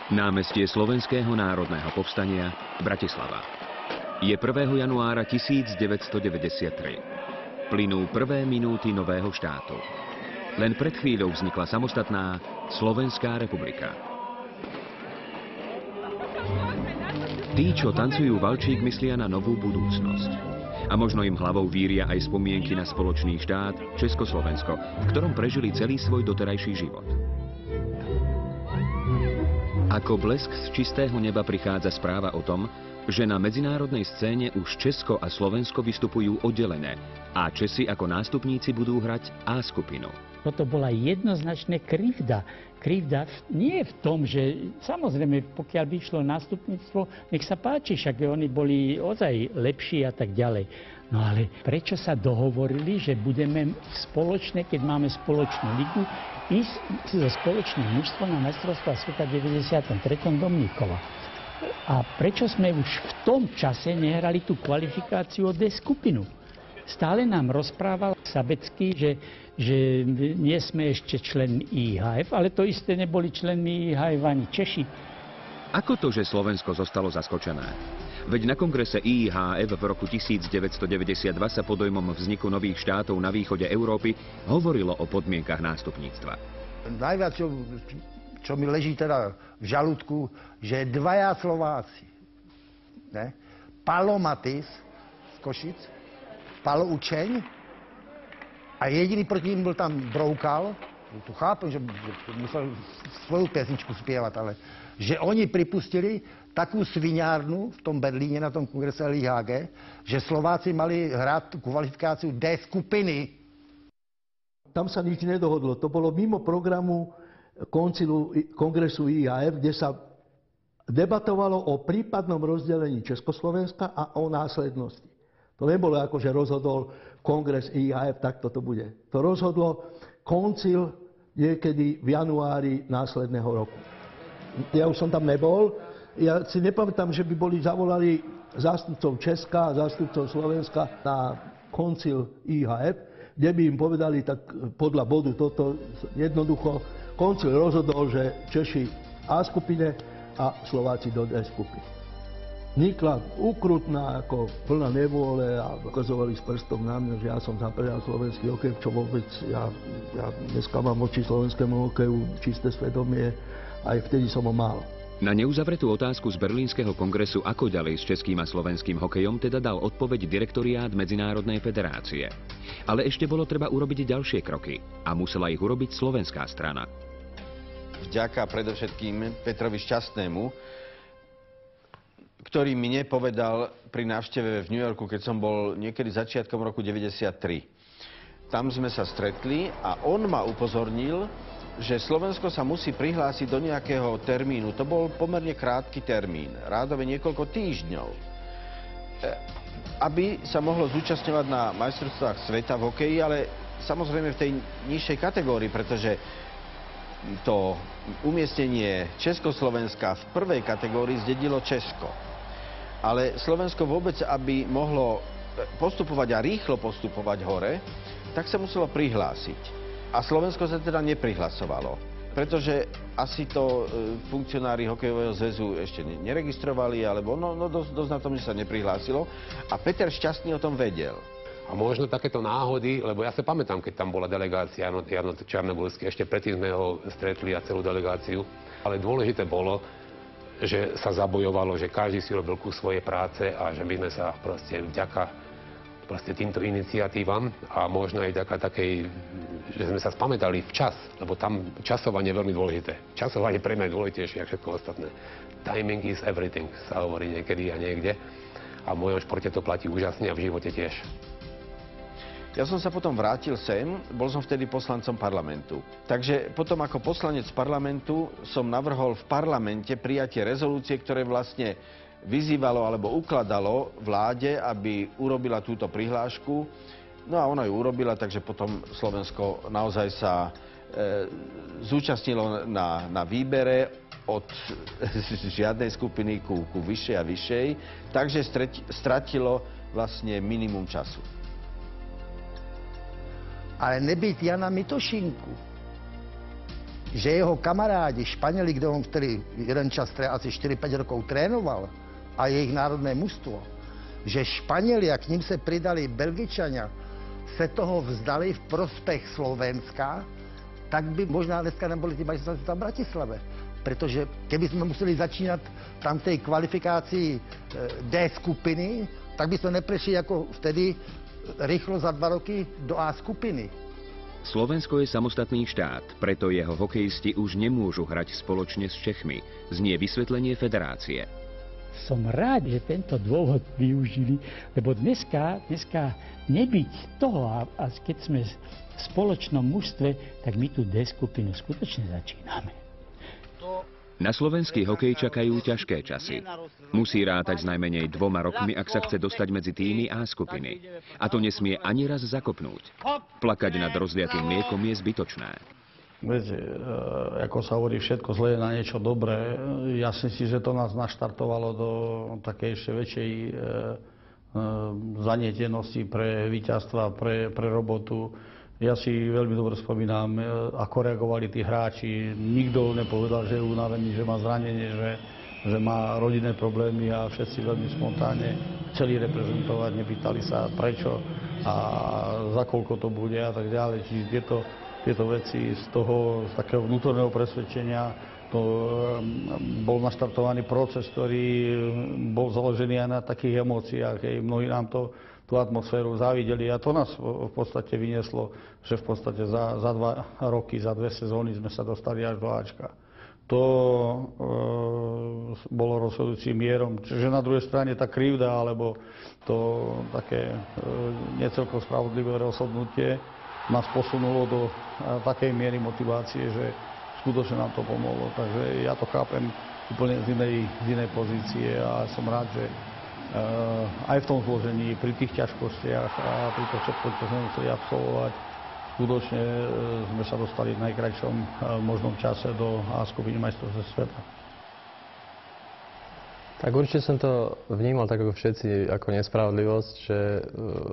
Námestie Slovenského národného povstania, Bratislava. Je 1. januára 1993. Plynú prvé minúty nového štátu. Len pred chvíľou vznikla samostatná Slovenská republika. Tí, čo tancujú valčík, myslia na novú budúcnosť. A možno im hlavou víria aj spomienky na spoločný štát Československo, v ktorom prežili celý svoj doterajší život. Ako blesk z čistého neba prichádza správa o tom, že na medzinárodnej scéne už Česko a Slovensko vystupujú oddelené a Česi ako nástupníci budú hrať A skupinu. Toto bola jednoznačne krivda. Krivda nie v tom, že samozrejme, pokiaľ by išlo nástupníctvo, nech sa páči, však oni boli ozaj lepší a tak ďalej. No ale prečo sa dohovorili, že budeme spoločne, keď máme spoločnú ligu, ísť so spoločným mužstvom na majstrovstvá sveta v 93. do Mníchova? A prečo sme už v tom čase nehrali tú kvalifikáciu o D skupinu? Stále nám rozprával Sabecký, že nie sme ešte člen IHF, ale to isté neboli členmi IHF ani Češi. Ako to, že Slovensko zostalo zaskočené? Veď na kongrese IHF v roku 1992 sa pod dojmom vzniku nových štátov na východe Európy hovorilo o podmienkach nástupníctva. Najviac, čo mi leží teda v žalúdku, že dvaja Slováci, ne? Palo Matis z Košic, Palo Učeň a jediný proti ním byl tam Broukal. Tu chápem, že musel svoju pesničku spievať, ale že oni pripustili takú sviňárnu v tom Berlíne na tom kongrese LIHG, že Slováci mali hrať kvalifikáciu D skupiny. Tam sa nič nedohodlo. To bolo mimo programu kongresu IHF, kde sa debatovalo o prípadnom rozdelení Československa a o následnosti. To nebolo ako, že rozhodol kongres IHF, tak toto bude. To rozhodlo koncil niekedy v januári následného roku. Ja už som tam nebol. Ja si nepamätám, že by boli zavolali zástupcov Česka a zástupcov Slovenska na koncil IHF, kde by im povedali tak podľa bodu toto jednoducho. Koncil rozhodol, že Češi A skupine a Slováci do D skupiny. Nikla ukrutná, ako plná nevôle a ukazovali s prstom na mňa, že ja som zapredal slovenský hokej, čo vôbec ja dneska mám voči slovenskému hokeju čisté svedomie, aj vtedy som ho mal. Na neuzavretú otázku z Berlínskeho kongresu, ako ďalej s českým a slovenským hokejom, teda dal odpoveď direktoriát Medzinárodnej federácie. Ale ešte bolo treba urobiť ďalšie kroky a musela ich urobiť slovenská strana. Vďaka predovšetkým Petrovi Šťastnému, ktorý mi nepovedal pri návšteve v New Yorku, keď som bol niekedy začiatkom roku 93. Tam sme sa stretli a on ma upozornil, že Slovensko sa musí prihlásiť do nejakého termínu. To bol pomerne krátky termín, rádové niekoľko týždňov, aby sa mohlo zúčastňovať na majstrovstvách sveta v hokeji, ale samozrejme v tej nižšej kategórii, pretože to umiestnenie Československa v prvej kategórii zdedilo Česko. Ale Slovensko vôbec, aby mohlo postupovať a rýchlo postupovať hore, tak sa muselo prihlásiť. A Slovensko sa teda neprihlasovalo, pretože asi to funkcionári hokejového zväzu ešte neregistrovali, alebo dosť na tom, že sa neprihlásilo. A Peter Šťastný o tom vedel. A možno takéto náhody, lebo ja sa pamätám, keď tam bola delegácia Jarno Čarnogórsky, ešte predtým sme ho stretli a celú delegáciu, ale dôležité bolo, že sa zabojovalo, že každý si robil kus svojej práce a že my sme sa proste vďaka týmto iniciatívam a možno aj vďaka takej, že sme sa spamätali včas, lebo tam časovanie je veľmi dôležité. Časovanie pre mňa je dôležitejšie ako všetko ostatné. Timing is everything, sa hovorí niekedy a niekde. A v mojom športe to platí úžasne a v živote tiež. Ja som sa potom vrátil sem, bol som vtedy poslancom parlamentu. Takže potom ako poslanec parlamentu som navrhol v parlamente prijatie rezolúcie, ktoré vlastne vyzývalo alebo ukladalo vláde, aby urobila túto prihlášku. No a ona ju urobila, takže potom Slovensko naozaj sa zúčastnilo na výbere od žiadnej skupiny ku vyššej a vyššej, takže stratilo vlastne minimum času. Ale nebyť Jana Mitošinku, že jeho kamarádi Španěli, kde on vtedy jeden čas, asi 4-5 rokov trénoval, a jejich národné mužstvo, že Španěli, a k ním se pridali Belgičania, se toho vzdali v prospech Slovenska, tak by možná dneska neboli tí majstrovstvá tam v Bratislave. Pretože keby sme museli začínať tam v tej kvalifikácii D skupiny, tak by sme neprešli ako vtedy rýchlo za 2 roky do A skupiny. Slovensko je samostatný štát, preto jeho hokejisti už nemôžu hrať spoločne s Čechmi, znie vysvetlenie federácie. Som rád, že tento dôvod využili, lebo dneska nebyť toho, a keď sme v spoločnom mužstve, tak my tú D skupinu skutočne začíname. Na slovenský hokej čakajú ťažké časy. Musí rátať s najmenej 2 rokmi, ak sa chce dostať medzi týmy A skupiny. A to nesmie ani raz zakopnúť. Plakať nad rozliatým mliekom je zbytočné. Viete, ako sa hovorí, všetko zlé je na niečo dobré. Ja si myslím, že to nás naštartovalo do takej ešte väčšej zanietenosti pre víťazstva, pre robotu. Ja si veľmi dobre spomínam, ako reagovali tí hráči. Nikto nepovedal, že je unavený, že má zranenie, že má rodinné problémy a všetci veľmi spontánne chceli reprezentovať, nepýtali sa prečo a za koľko to bude a tak ďalej. Čiže tieto veci z takého vnútorného presvedčenia, to bol naštartovaný proces, ktorý bol založený aj na takých emóciách. Mnohí nám tú atmosféru závideli a to nás v podstate vynieslo, že v podstate za 2 roky, za 2 sezóny sme sa dostali až do Ačka. To bolo rozhodujúcim mierom. Čiže na druhej strane tá krivda, alebo to také necelkom spravodlivé rozhodnutie nás posunulo do takej miery motivácie, že skutočne nám to pomohlo. Takže ja to chápem úplne z inej pozície a som rád, že aj v tom zložení, pri tých ťažkostiach a pri tom všetko, čo sme museli absolvovať, skutočne sme sa dostali v najkrajšom možnom čase do A skupiny majstrovstiev sveta. Tak určite som to vnímal tak ako všetci, ako nespravodlivosť, že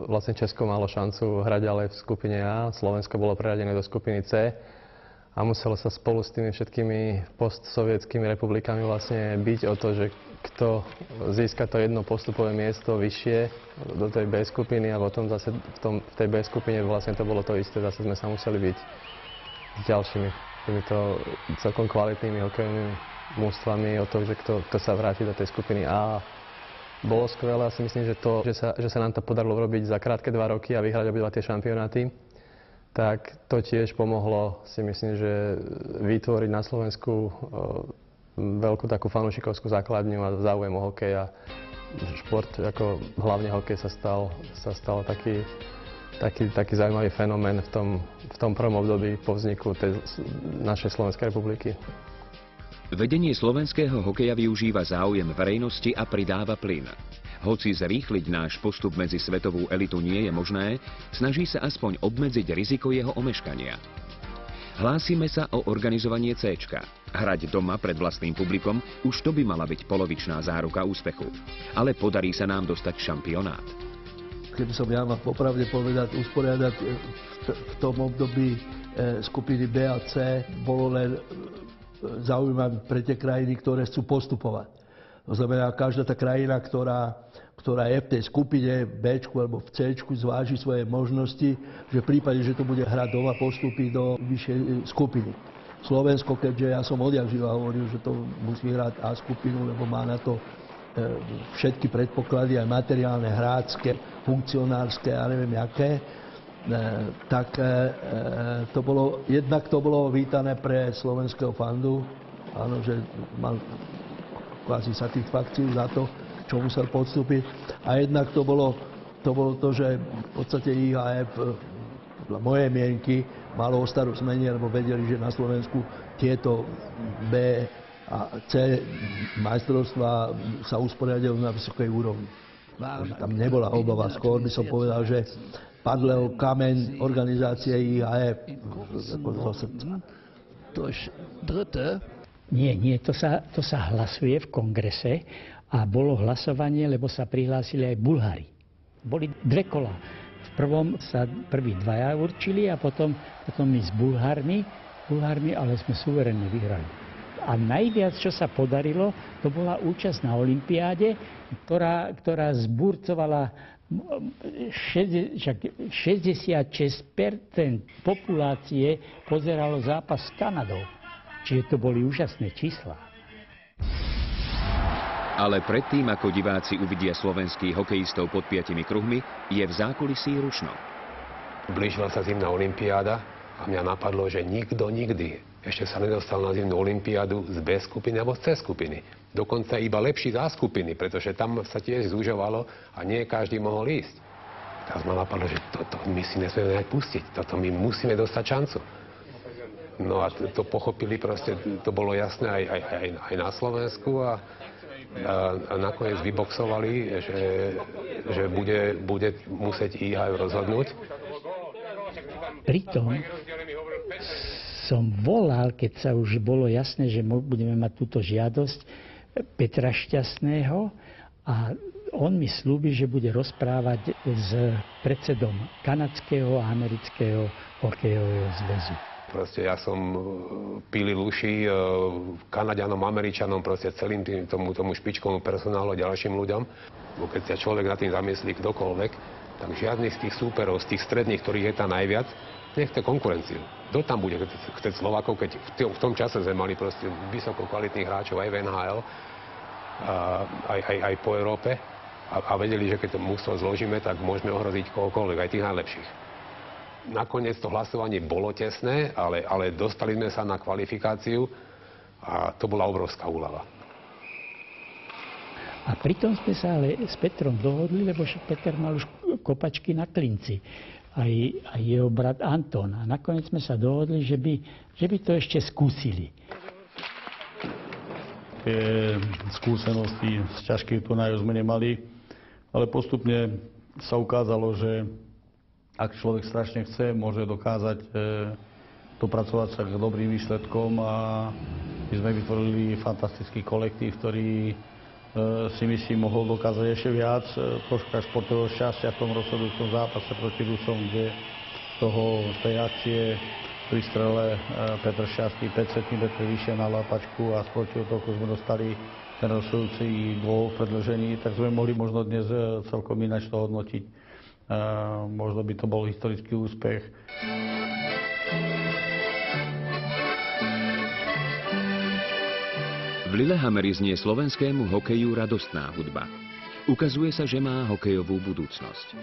vlastne Česko malo šancu hrať ďalej v skupine A, Slovensko bolo preradené do skupiny C a muselo sa spolu s tými všetkými postsovietskými republikami vlastne byť o to, že kto získa to jedno postupové miesto vyššie do tej B skupiny a potom zase v tej B skupine vlastne to bolo to isté, zase sme sa museli byť s ďalšími týmito celkom kvalitnými hokejovými mužstvami o to, že kto sa vráti do tej skupiny A. Bolo skvelé, ja si myslím, že sa nám to podarilo robiť za krátke 2 roky a vyhrať obidva tie šampionáty. Tak to tiež pomohlo, si myslím, že vytvoriť na Slovensku veľkú takú fanúšikovskú základňu a záujem o hokej a šport, ako hlavne hokej sa stal taký zaujímavý fenomén v tom prvom období po vzniku tej našej Slovenskej republiky. Vedenie slovenského hokeja využíva záujem verejnosti a pridáva plyn. Hoci zrýchliť náš postup medzi svetovú elitu nie je možné, snaží sa aspoň obmedziť riziko jeho omeškania. Hlásime sa o organizovanie C-čka. Hrať doma pred vlastným publikom, už to by mala byť polovičná záruka úspechu. Ale podarí sa nám dostať šampionát. Keby som ja mal popravde povedať, usporiadať v tom období skupiny B a C bolo len zaujímavé pre tie krajiny, ktoré chcú postupovať. To znamená, každá tá krajina, ktorá je v tej skupine B alebo v C, zváži svoje možnosti, že v prípade, že to bude hrať doma, postupí do vyššej skupiny. Slovensko, keďže ja som odjak živa hovoril, že to musí hrať A skupinu, lebo má na to všetky predpoklady, aj materiálne, hráčske, funkcionárske a neviem aké, tak to bolo vítané pre slovenského fandu, áno, že mal kvázi satisfakciu za to, čo musel podstúpiť. A jednak to bolo to, že v podstate IHF, podľa mojej mienky, malo o starú zmenie, lebo vedeli, že na Slovensku tieto B a C majstrovstvá sa usporiadajú na vysokej úrovni. Takže tam nebola obava. Skôr by som povedal, že padl kameň organizácie IHF. Nie, to sa hlasuje v kongrese a bolo hlasovanie, lebo sa prihlásili aj Bulhári. Boli 2 kola. V prvom sa prví 2 určili a potom my s Bulhármi Bulhármi, ale sme suverenne vyhrali. A najviac, čo sa podarilo, to bola účasť na olympiáde, ktorá zburcovala 66% populácie pozeralo zápas s Kanadou. Čiže to boli úžasné čísla. Ale predtým, ako diváci uvidia slovenských hokejistov pod 5 kruhmi, je v zákulisí rušno. Blížila sa zimná olympiáda a mňa napadlo, že nikto nikdy ešte sa nedostal na zimnú olympiádu z B skupiny alebo z C skupiny. Dokonca iba lepší za skupiny, pretože tam sa tiež zúžovalo a nie každý mohol ísť. Teraz ma napadlo, že toto my si nesmieme nechať pustiť. Toto my musíme dostať šancu. No a to pochopili proste, to bolo jasné aj na Slovensku a nakoniec vyboxovali, že bude musieť IHF rozhodnúť. Pritom som volal, keď sa už bolo jasné, že budeme mať túto žiadosť Petra Šťastného a on mi slúbi, že bude rozprávať s predsedom kanadského a amerického hokejového zväzu. Proste ja som pílil uši Kanaďanom, Američanom, proste celým tomu špičkovému personálu a ďalším ľuďom. Bo keď sa človek nad tým zamyslí kdokoľvek, tak žiadny z tých súperov, z tých stredných, ktorých je tam najviac, nechce konkurenciu. Kto tam bude chceť Slovákov, keď v tom čase sme mali proste vysoko kvalitných hráčov aj v NHL, aj po Európe a vedeli, že keď to mužstvo zložíme, tak môžeme ohroziť kohokoľvek, aj tých najlepších. Nakoniec to hlasovanie bolo tesné, ale dostali sme sa na kvalifikáciu a to bola obrovská úľava. A pritom sme sa ale s Petrom dohodli, lebo Peter mal už kopačky na klinci. Aj jeho brat Anton. A nakoniec sme sa dohodli, že by to ešte skúsili. Tie skúsenosti z ťažkých turnajov sme nemali, ale postupne sa ukázalo, že ak človek strašne chce, môže dokázať dopracovať sa k dobrým výsledkom a my sme vytvorili fantastický kolektív, ktorý si myslím, mohol dokázať ešte viac. Troška športového šťastia v tom rozhodujúcom zápase proti Rusom, kde z tej akcie pri strele Petr Šťastný 5 cm vyšiel na lapačku a sprotil toľko sme dostali ten rozhodujúci gól v predĺžení, tak sme mohli možno dnes celkom ináč to hodnotiť. Možno by to bol historický úspech. V Lillehammeri znie slovenskému hokeju radostná hudba. Ukazuje sa, že má hokejovú budúcnosť.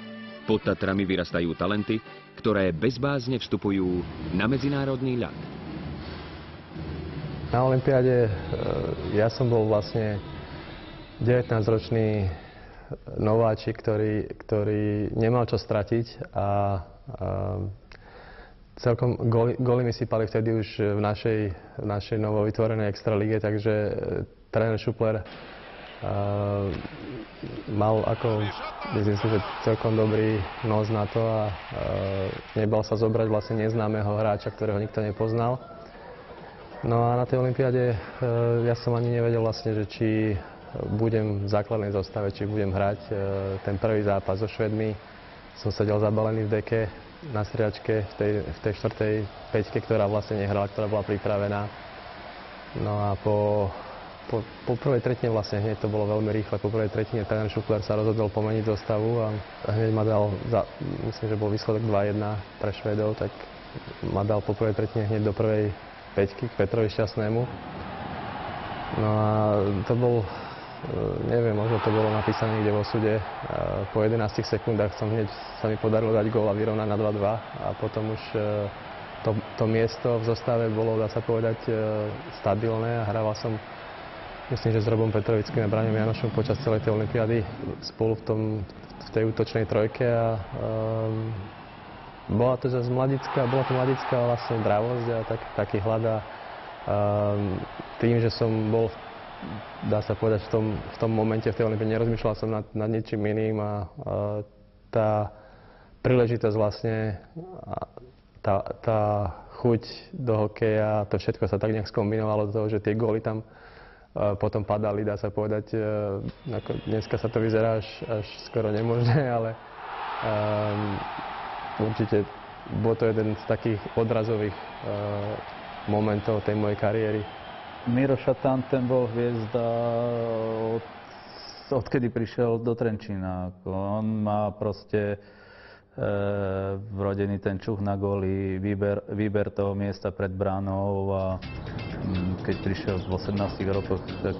Pod Tatrami vyrastajú talenty, ktoré bezbázne vstupujú na medzinárodný ľad. Na olympiáde ja som bol vlastne 19-ročný nováčik, ktorý nemal čo stratiť a celkom góly mi sypali vtedy už v našej novovytvorenej extralíge, takže tréner Šupler mal myslím si, že celkom dobrý nos na to a nebal sa zobrať vlastne neznámeho hráča, ktorého nikto nepoznal. No a na tej olympiáde ja som ani nevedel vlastne, že či budem v základnej zostave, či budem hrať. Ten prvý zápas so Švédmi som sedel zabalený v deke na striačke v tej štvrtej peťke, ktorá vlastne nehrala, ktorá bola pripravená. No a po prvej tretine vlastne hneď to bolo veľmi rýchle. Po prvej tretine tréner Šupler sa rozhodol pomeniť zostavu a hneď ma dal, myslím, že bol výsledok 2-1 pre Švédov, tak ma dal po prvej tretine hneď do prvej peťky k Petrovi Šťastnému. No a to bol, neviem, možno to bolo napísané niekde vo súde. Po 11 sekundách sa mi podarilo dať gól a vyrovnať na 2-2 a potom už to miesto v zostave bolo, dá sa povedať, stabilné a hrával som, myslím, že s Robom Petrovickým a Braňom Janošom počas celej tej olympiády spolu v tej útočnej trojke a bola to mladická vlastne dravosť a taký hlad a tým, že som bol, dá sa povedať, v tom momente v tej olympiáde, nerozmýšľal som nad ničím iným a tá príležitosť vlastne, tá chuť do hokeja, to všetko sa tak nejak skombinovalo do toho, že tie góly tam potom padali, dá sa povedať, dneska sa to vyzerá až skoro nemožné, ale určite bol to jeden z takých odrazových momentov tej mojej kariéry. Miro Šatan, ten bol hviezda odkedy prišiel do Trenčína. On má proste vrodený ten čuch na góly, výber toho miesta pred bránou a keď prišiel v 18 rokoch, tak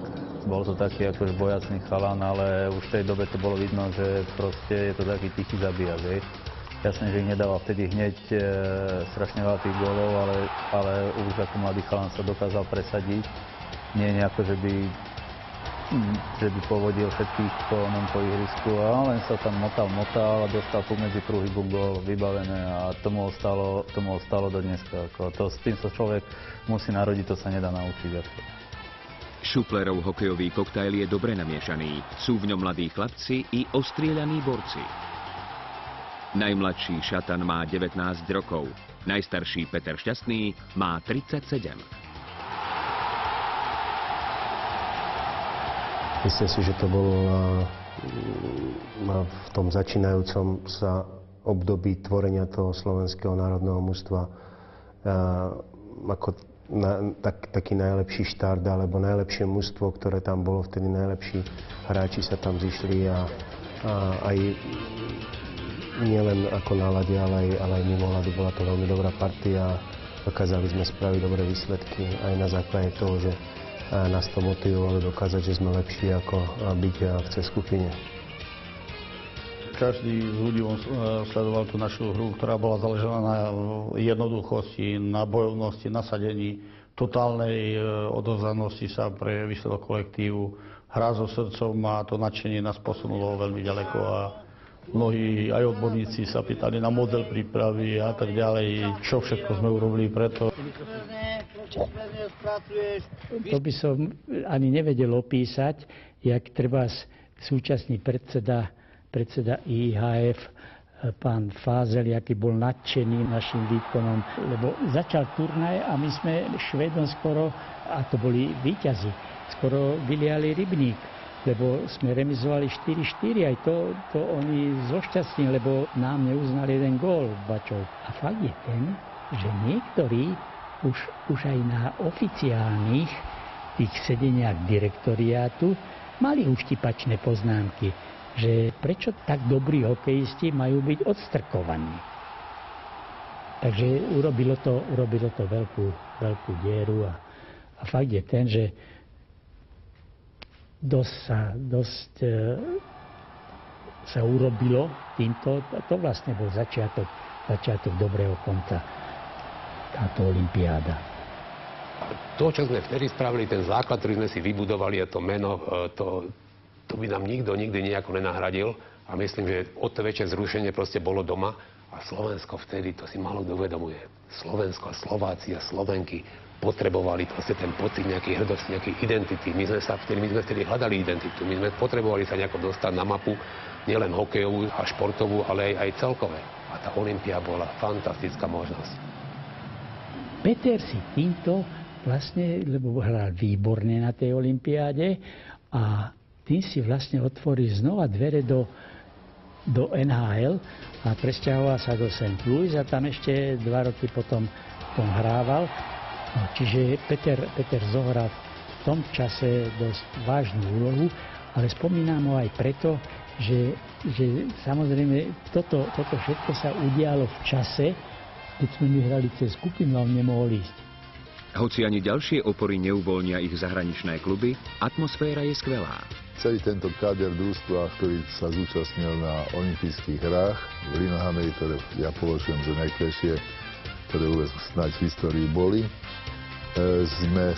bol to taký akož bojacný chalan, ale už v tej dobe to bolo vidno, že proste je to taký tichý zabíjač. Jasne, že ich nedával vtedy hneď strašne veľa tých gólov, ale už ako mladý chalan sa dokázal presadiť. Nie je nejako, že by povodil všetkých po ihrisku, a len sa tam motal a dostal medzi kruhy gól vybavené a tomu ostalo do dneska. S tým sa človek musí narodiť, to sa nedá naučiť. Šuplerov hokejový koktajl je dobre namiešaný. Sú v ňom mladí chlapci i ostrieľaní borci. Najmladší Šatan má 19 rokov, najstarší Peter Šťastný má 37. Myslím si, že to bolo v tom začínajúcom sa období tvorenia toho slovenského národného mužstva ako taký najlepší štart alebo najlepšie mužstvo, ktoré tam bolo, vtedy najlepší hráči sa tam zišli a aj nielen ako na ľade, ale aj mimo ľadu bola to veľmi dobrá partia. Dokázali sme spraviť dobré výsledky aj na základe toho, že nás to motivovalo dokázať, že sme lepší ako byť v C skupine. Každý s údivom sledoval tú našu hru, ktorá bola založená na jednoduchosti, na bojovnosti, nasadení, totálnej odovzdanosti sa pre výsledok kolektívu. Hra so srdcom a to nadšenie nás posunulo veľmi ďaleko a mnohí aj odborníci sa pýtali na model prípravy a tak ďalej, čo všetko sme urobili preto. To by som ani nevedel opísať, jak treba súčasný predseda IHF, pán Fázel, aký bol nadšený našim výkonom, lebo začal turnaj a my sme Švédom skoro, a to boli víťazi, skoro vyliali rybník, lebo sme remizovali 4-4, aj to oni zošťastnili, lebo nám neuznali jeden gól Bačov. A fakt je ten, že niektorí už aj na oficiálnych tých sedeniach direktoriátu mali uštipačné poznámky, že prečo tak dobrí hokejisti majú byť odstrkovaní. Takže urobilo to veľkú dieru a fakt je ten, že dosť sa urobilo týmto, to vlastne bol začiatok dobrého konca, táto olympiáda. To, čo sme vtedy spravili, ten základ, ktorý sme si vybudovali, a to meno, to by nám nikto nikdy nejako nenahradil. A myslím, že o to väčšie zrušenie proste bolo doma. A Slovensko vtedy, to si málo kto uvedomuje. Slovensko a Slováci a Slovenky potrebovali proste ten pocit nejakej hrdosti, nejakej identity. My sme vtedy hľadali identitu. My sme potrebovali sa nejako dostať na mapu, nielen hokejovú a športovú, ale aj celkové. A tá Olympia bola fantastická možnosť. Peter si týmto vlastne, lebo hral výborne na tej olympiáde a tým si vlastne otvorí znova dvere do NHL a presťahoval sa do St. Louis a tam ešte 2 roky potom hrával. No, čiže Peter zohral v tom čase dosť vážnu úlohu, ale spomínam ho aj preto, že samozrejme toto všetko sa udialo v čase, keď sme my hrali cez skupinu a on nemohol ísť. Hoci ani ďalšie opory neuvoľnia ich zahraničné kluby, atmosféra je skvelá. Celý tento káder družstva, ktorý sa zúčastnil na olympijských hrách v Lillehammeri, ktoré ja považujem za najkrajšie, ktoré vôbec snáď v histórii boli, sme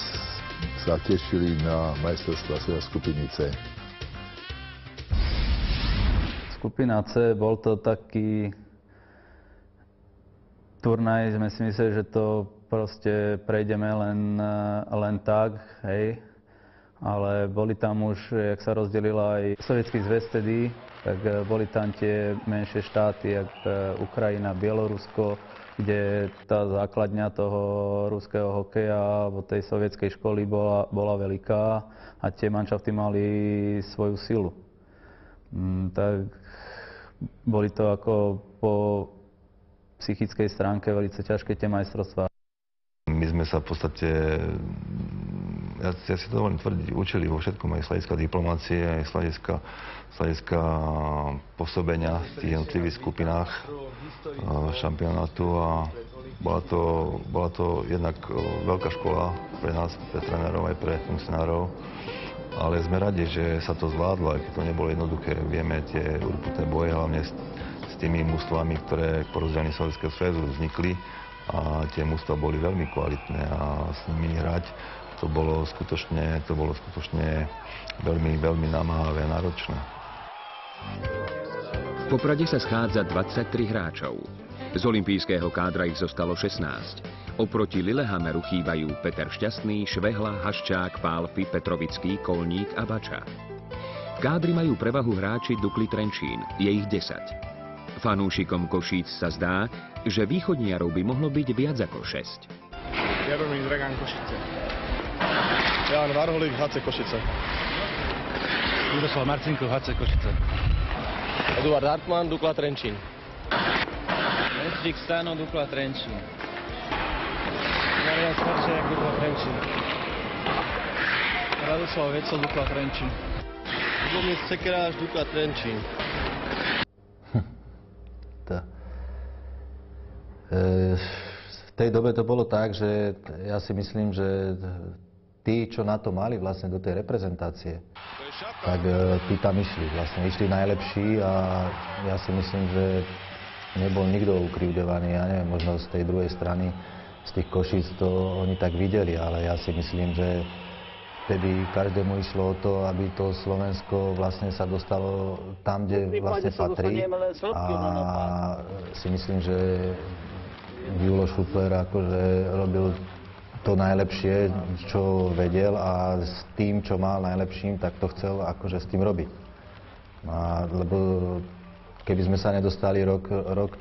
sa tešili na majstrovstvá sveta skupiny C. Skupina C, bol to taký turnaj, sme si mysleli, že to proste prejdeme len tak, hej. Ale boli tam už, jak sa rozdelila aj Sovietský zväz vtedy, tak boli tam tie menšie štáty, jak Ukrajina, Bielorusko, kde tá základňa toho ruského hokeja alebo tej sovietskej školy bola veľká a tie manšafty mali svoju silu. Tak boli to ako po psychickej stránke veľmi ťažké tie majstrovstvá. My sme sme sa v podstate, ja si to dovolím tvrdiť, učili vo všetkom, aj z hľadiska diplomácie, aj z hľadiska pôsobenia v tých jednotlivých skupinách šampionátu a bola to jednak veľká škola pre nás, pre trénerov, aj pre funkcionárov. Ale sme radi, že sa to zvládlo, aj keď to nebolo jednoduché. Vieme tie urputné boje, hlavne s tými mužstvami, ktoré po rozdelení Sovietskeho zväzu vznikli. A tie mužstvá boli veľmi kvalitné a s nimi hrať to bolo skutočne veľmi, veľmi namáhavé a náročné. V Poprade sa schádza 23 hráčov. Z olympijského kádra ich zostalo 16. Oproti Lillehammeru chýbajú Peter Šťastný, Švehla, Haščák, Pálfy, Petrovický, Kolník a Bača. V kádri majú prevahu hráči Dukly Trenčín, je ich 10. Fanúšikom Košíc sa zdá, že východniarov by mohlo byť viac ako 6. Jaromír Dragan, Košice. Jan Varholík, HC Košice. Miroslav Marcinko, HC Košice. Eduard Hartmann, Dukla Trenčín. Oldřich Stano, Dukla Trenčín. Marian Smaršiak, Dukla Trenčín. Radoslav Vecel, Dukla Trenčín. Lubomír Sekeráš, Dukla Trenčín. V tej dobe to bolo tak, že ja si myslím, že tí, čo na to mali vlastne do tej reprezentácie, tak tí tam išli. Vlastne išli najlepší a ja si myslím, že nebol nikto ukrivďovaný. Ja neviem, možno z tej druhej strany, z tých Košíc to oni tak videli, ale ja si myslím, že vtedy každému išlo o to, aby to Slovensko vlastne sa dostalo tam, kde vlastne patrí. A si myslím, že Julo Šupler akože robil to najlepšie, čo vedel a s tým, čo mal najlepším, tak to chcel akože s tým robiť. Lebo keby sme sa nedostali rok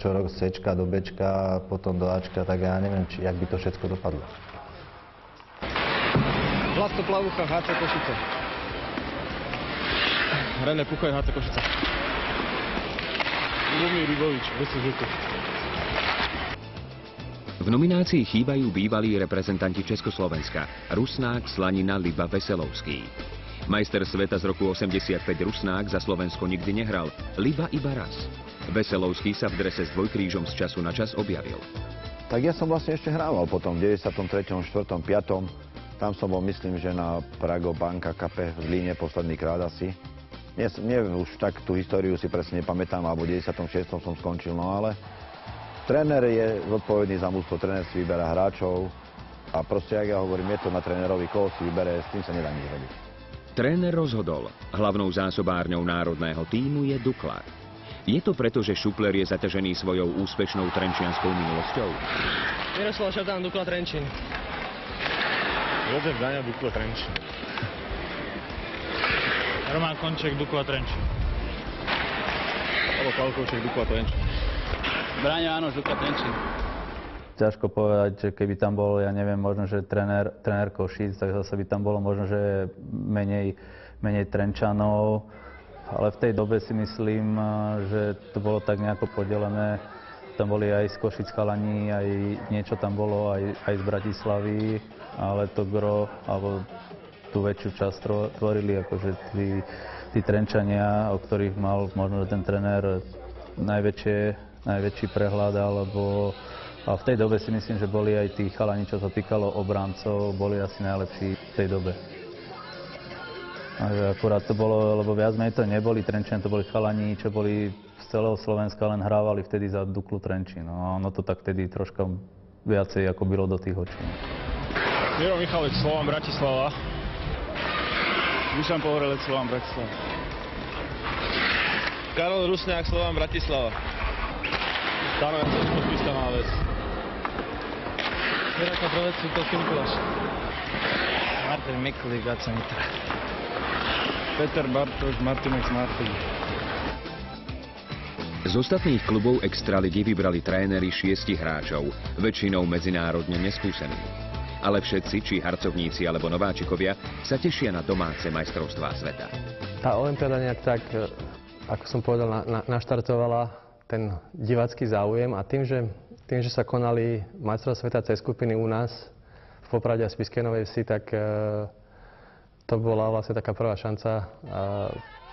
čo rok z Cčka do Bčka a potom do Ačka, tak ja neviem, jak by to všetko dopadlo. Vlasto Plavucha, HC Košice. René Puchaj, HC Košice. Lubomír Rybovič, VSŽ. V nominácii chýbajú bývalí reprezentanti Československa Rusnák, Slanina, Liba, Veselovský. Majster sveta z roku 85 Rusnák za Slovensko nikdy nehral, Liba iba raz. Veselovský sa v drese s dvojkrížom z času na čas objavil. Tak ja som vlastne ešte hrával potom v 93., 4., 5. Tam som bol, myslím, že na Prago Banka Kape v Zlíne posledný krát asi. Nie už tak tú históriu si presne nepamätám, alebo v 96. som skončil, no ale tréner je zodpovedný za mužstvo, tréner si vyberá hráčov a proste, jak ja hovorím, je to na trénerovi, koho si vybere, s tým sa nedá nič robiť. Tréner rozhodol. Hlavnou zásobárňou národného tímu je Dukla. Je to preto, že Šupler je zaťažený svojou úspešnou trenčianskou minulosťou? Miroslav Šatán, Dukla Trenčín. Jozef Daňa, Dukla Trenčín. Roman Konček, Dukla Trenčín. Pavol Kalkovček, Dukla Trenčín. Braňo Ánoš, Dukla Trenčín. Ťažko povedať, že keby tam bol, ja neviem, možno, že tréner Košíc, tak zase by tam bolo možno, že menej Trenčanov. Ale v tej dobe si myslím, že to bolo tak nejako podelené. Tam boli aj z Košic chalani, aj niečo tam bolo, aj z Bratislavy, ale to gro, alebo tú väčšiu časť tvorili akože tí Trenčania, o ktorých mal možno ten tréner najväčší prehľad, alebo a v tej dobe si myslím, že boli aj tí chalani, čo sa týkalo obráncov, boli asi najlepší v tej dobe. Takže akurát to bolo, lebo viac menej to neboli Trenčania, to boli chalani, čo boli z celého Slovenska, len hrávali vtedy za Duklu Trenčín. No a ono to tak vtedy troška viacej ako bylo do tých očí. Miro Michalec, Slovan Bratislava. Dušan Pohrelec, Slovan Bratislava. Karol Rusňák, Slovan Bratislava. Stano Jacob, Kospista Máves. Mirako Brovec, Svitovský Mikuláš. Martin Mikulík, Gaca Nitra. Peter Bartoš, Martinex Martin. Z ostatných klubov Extraligy vybrali tréneri 6 hráčov, väčšinou medzinárodne neskúsených. Ale všetci, či harcovníci alebo nováčikovia, sa tešia na domáce majstrovstvá sveta. Tá olympiáda nejak tak, ako som povedal, naštartovala ten divácky záujem a tým, že sa konali majstrovstvá sveta C skupiny u nás v Poprade a Spišskej Novej Vsi, tak to bola vlastne taká prvá šanca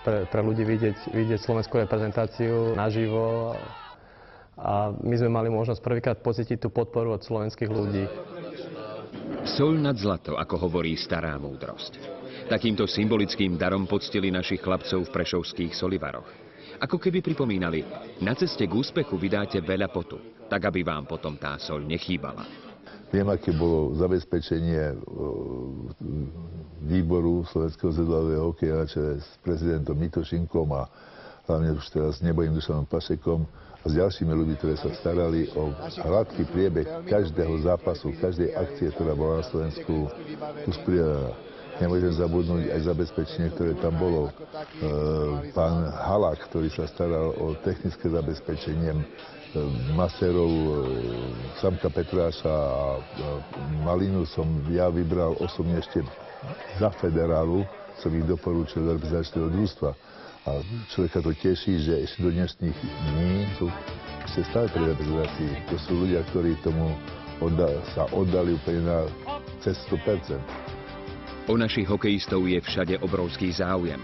pre ľudí vidieť slovenskú reprezentáciu naživo. A my sme mali možnosť prvýkrát pocítiť tú podporu od slovenských ľudí. Soľ nad zlato, ako hovorí stará múdrosť. Takýmto symbolickým darom poctili našich chlapcov v prešovských Solivaroch. Ako keby pripomínali, na ceste k úspechu vydáte veľa potu, tak aby vám potom tá soľ nechýbala. Viem, aké bolo zabezpečenie výboru Slovenského zvedavého hokeja s prezidentom Mitošinkom a hlavne už teraz nebojím Dušanom Pašekom a s ďalšími ľuďmi, ktorí sa starali o hladký priebeh každého zápasu, každej akcie, ktorá bola na Slovensku usporiadaná. Nemôžem zabudnúť aj zabezpečenie, ktoré tam bolo. Pán Halák, ktorý sa staral o technické zabezpečenie, masérov Samka Petráša a Malinu som ja vybral osobne ešte za federálu, som ich doporučil do reprezentačného družstva. A človeka to teší, že ešte do dnešných dní sú ešte stále pri reprezentácii. To sú ľudia, ktorí tomu sa oddali úplne na cez 100%. O našich hokejistov je všade obrovský záujem.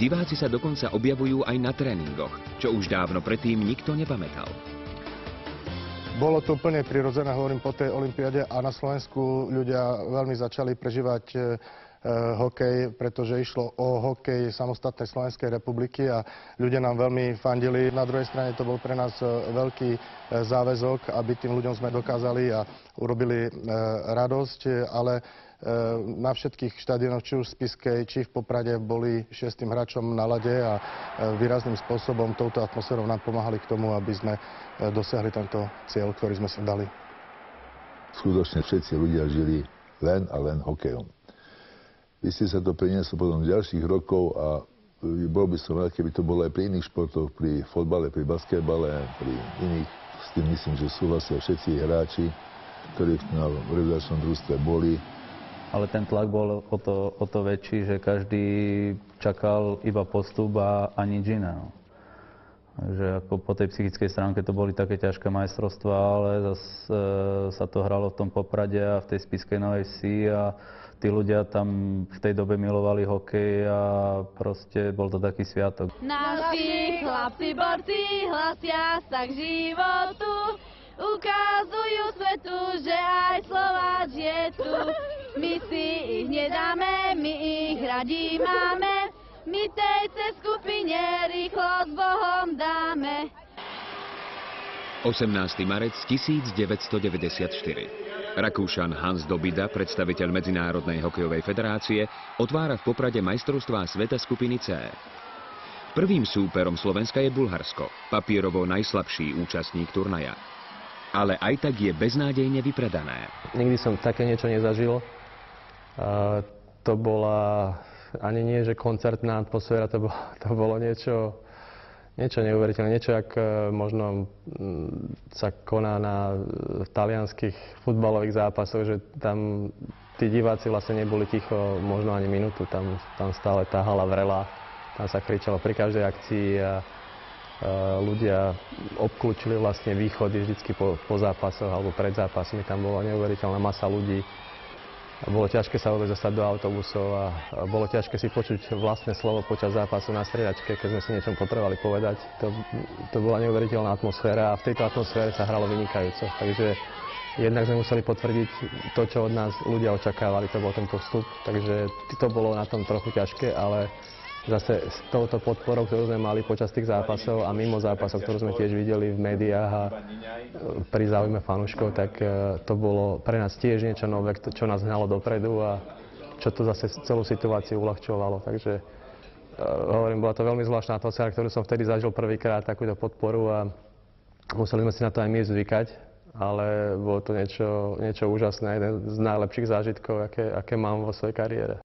Diváci sa dokonca objavujú aj na tréningoch, čo už dávno predtým nikto nepamätal. Bolo to úplne prirodzené, hovorím, po tej olympiáde a na Slovensku ľudia veľmi začali prežívať hokej, pretože išlo o hokej samostatnej Slovenskej republiky a ľudia nám veľmi fandili. Na druhej strane to bol pre nás veľký záväzok, aby tým ľuďom sme dokázali a urobili radosť, ale na všetkých štadiónoch, či už v Spišskej, či v Poprade, boli 6. hráčom na ľade a výrazným spôsobom touto atmosférou nám pomáhali k tomu, aby sme dosiahli tento cieľ, ktorý sme si dali. Skutočne všetci ľudia žili len a len hokejom. Vy ste sa to priniesli potom ďalších rokov a bol by som rád, keby to bolo aj pri iných športoch, pri fotbale, pri basketbale, pri iných. S tým myslím, že súhlasia všetci hráči, ktorí na reprezentačnom družstve boli. Ale ten tlak bol o to väčší, že každý čakal iba postup a nič iné. No. Takže ako po tej psychickej stránke to boli také ťažké majstrovstvá, ale zase sa to hralo v tom Poprade a v tej Spišskej Novej Vsi a tí ľudia tam v tej dobe milovali hokej a proste bol to taký sviatok. Naši chlapci borci hlasia sa k životu, ukazujú svetu, že aj Slováč je tu. My si ich nedáme, my ich radi máme, my tejce skupine rýchlo s Bohom dáme. 18. marec 1994. Rakúšan Hans Dobida, predstaviteľ Medzinárodnej hokejovej federácie, otvára v Poprade majstrovstvá sveta skupiny C. Prvým súperom Slovenska je Bulharsko, papierovo najslabší účastník turnaja. Ale aj tak je beznádejne vypredané. Nikdy som také niečo nezažil. To bola ani nie, že koncertná atmosféra, to bolo niečo neuveriteľné. Niečo, jak možno sa koná na talianských futbalových zápasoch, že tam tí diváci vlastne neboli ticho možno ani minútu. Tam stále tá hala vrela, tam sa kričalo pri každej akcii a ľudia obklúčili vlastne východy vždycky po zápasoch alebo pred zápasmi. Tam bola neuveriteľná masa ľudí. Bolo ťažké sa vôbec dostať do autobusov a bolo ťažké si počuť vlastné slovo počas zápasu na striedačke, keď sme si niečo potrebovali povedať. To bola neuveriteľná atmosféra a v tejto atmosfére sa hralo vynikajúco. Takže jednak sme museli potvrdiť to, čo od nás ľudia očakávali, to bol ten postup. Takže to bolo na tom trochu ťažké, ale zase s touto podporou, ktorú sme mali počas tých zápasov a mimo zápasov, ktorú sme tiež videli v médiách a pri záujme fanúškov, tak to bolo pre nás tiež niečo nové, čo nás hnalo dopredu a čo to zase celú situáciu uľahčovalo. Takže hovorím, bola to veľmi zvláštna atmosféra, ktorú som vtedy zažil prvýkrát, takúto podporu a museli sme si na to aj my zvykať, ale bolo to niečo úžasné, jeden z najlepších zážitkov, aké mám vo svojej kariére.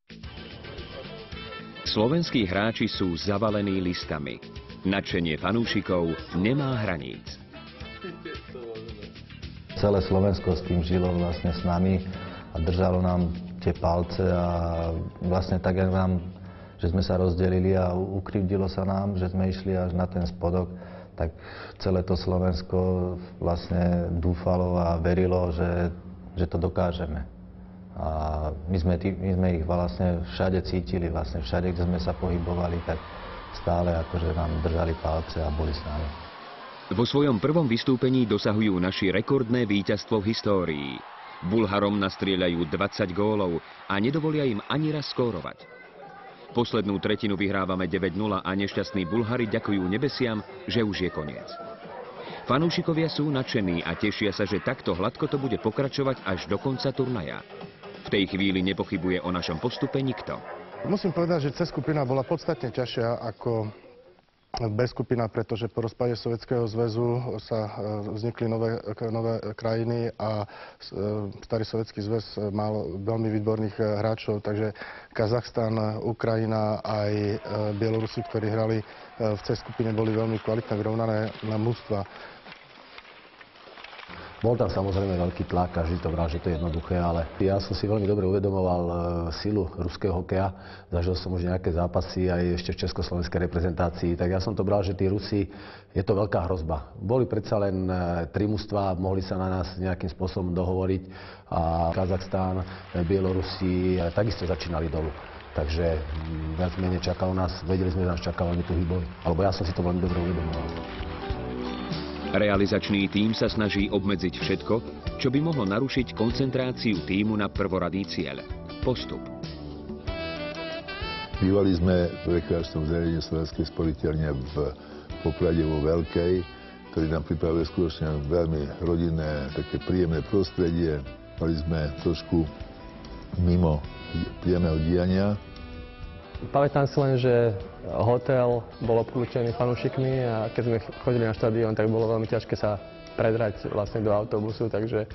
Slovenskí hráči sú zavalení listami. Nadšenie fanúšikov nemá hraníc. Celé Slovensko s tým žilo vlastne s nami a držalo nám tie palce a vlastne tak, jak že sme sa rozdelili a ukrivdilo sa nám, že sme išli až na ten spodok, tak celé to Slovensko vlastne dúfalo a verilo, že to dokážeme. my sme ich vlastne všade cítili, vlastne všade, kde sme sa pohybovali, tak stále akože nám držali palce a boli s nami. Vo svojom prvom vystúpení dosahujú naši rekordné víťazstvo v histórii. Bulharom nastrieľajú 20 gólov a nedovolia im ani raz skórovať. Poslednú tretinu vyhrávame 9-0 a nešťastní Bulhari ďakujú nebesiam, že už je koniec. Fanúšikovia sú nadšení a tešia sa, že takto hladko to bude pokračovať až do konca turnaja. V tej chvíli nepochybuje o našom postupe nikto. Musím povedať, že C skupina bola podstatne ťažšia ako B skupina, pretože po rozpade Sovietskeho zväzu sa vznikli nové krajiny a starý Sovietský zväz mal veľmi výborných hráčov, takže Kazachstan, Ukrajina aj Bielorusi, ktorí hrali v C skupine, boli veľmi kvalitné, vyrovnané mužstva. Bol tam samozrejme veľký tlak, každý to bral, že to je jednoduché, ale ja som si veľmi dobre uvedomoval silu ruského hokeja. Zažil som už nejaké zápasy aj ešte v československej reprezentácii, tak ja som to bral, že tí Rusi, je to veľká hrozba. Boli predsa len 3 mužstvá, mohli sa na nás nejakým spôsobom dohovoriť a Kazachstán, Bielorusi takisto začínali dolu. Takže viac menej čakalo nás, vedeli sme, že nás čakal veľmi tuhý boj. Alebo ja som si to veľmi dobre uvedomoval. Realizačný tím sa snaží obmedziť všetko, čo by mohlo narušiť koncentráciu tímu na prvoradý cieľ – postup. Bývali sme v rekreačnom zariadení Slovenskej sporiteľne v Poprade vo Veľkej, ktorý nám pripravuje skutočne veľmi rodinné, také príjemné prostredie. Mali sme trošku mimo príjemného diania. Pamätám si len, že hotel bol obklúčený fanúšikmi a keď sme chodili na štadión, tak bolo veľmi ťažké sa predrať vlastne do autobusu, takže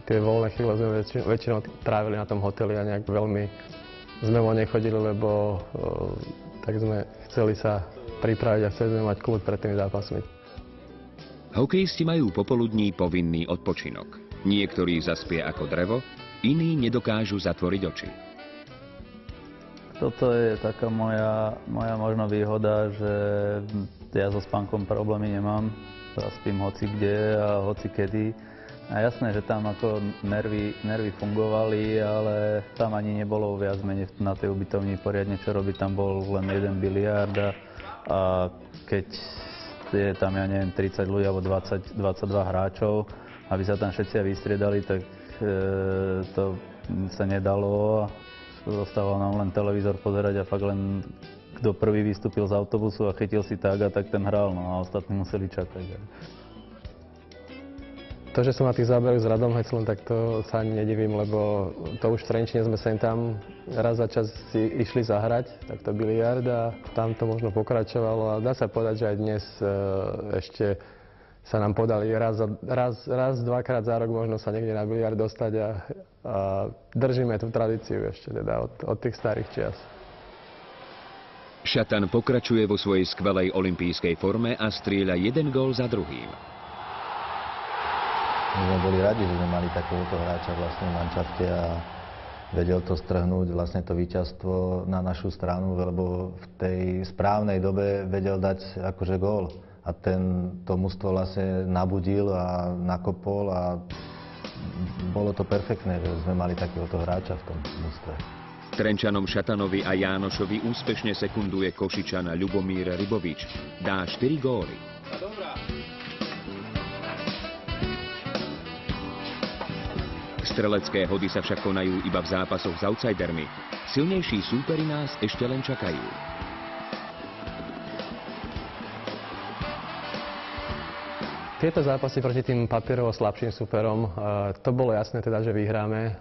tie voľné chvíle sme väčšinou trávili na tom hoteli a nejak veľmi sme ho nechodili, lebo tak sme chceli sa pripraviť a chceli sme mať kľud pred tými zápasmi. Hokejisti majú popoludní povinný odpočinok. Niektorí zaspie ako drevo, iní nedokážu zatvoriť oči. Toto je taká moja možno výhoda, že ja so spánkom problémy nemám. Zaspím hoci kde a hoci kedy. A jasné, že tam ako nervy fungovali, ale tam ani nebolo viac menej na tej ubytovni poriadne čo robiť. Tam bol len jeden biliard a keď je tam, ja neviem, 30 ľudí alebo 22 hráčov, aby sa tam všetci vystriedali, tak to sa nedalo. Zostával nám len televízor pozerať a fakt len kto prvý vystúpil z autobusu a chytil si tak a tak ten hral, no a ostatní museli čakať. To, že som na tých záberoch s Radom Heclom, tak to sa ani nedivím, lebo to už v Trenčine sme sem tam raz za čas si išli zahrať, takto biliard a tam to možno pokračovalo a dá sa povedať, že aj dnes ešte sa nám podali raz, dvakrát za rok možno sa niekde na biliard dostať a držíme tú tradíciu ešte teda od tých starých čias. Šatan pokračuje vo svojej skvelej olympijskej forme a strieľa jeden gól za druhým. My sme boli radi, že sme mali takéhoto hráča vlastne v manšafte a vedel to strhnúť vlastne to víťazstvo na našu stranu, lebo v tej správnej dobe vedel dať akože gól. A to mužstvo vlastne nabudil a nakopol a bolo to perfektné, že sme mali takéhoto hráča v tom mužstve. Trenčanom Šatanovi a Jánošovi úspešne sekunduje Košičan Ľubomír Rybovič. Dá 4 góly. Strelecké hody sa však konajú iba v zápasoch s outsidermi. Silnejší súperi nás ešte len čakajú. Tieto zápasy proti tým papierovo slabším súperom, to bolo jasné teda, že vyhráme.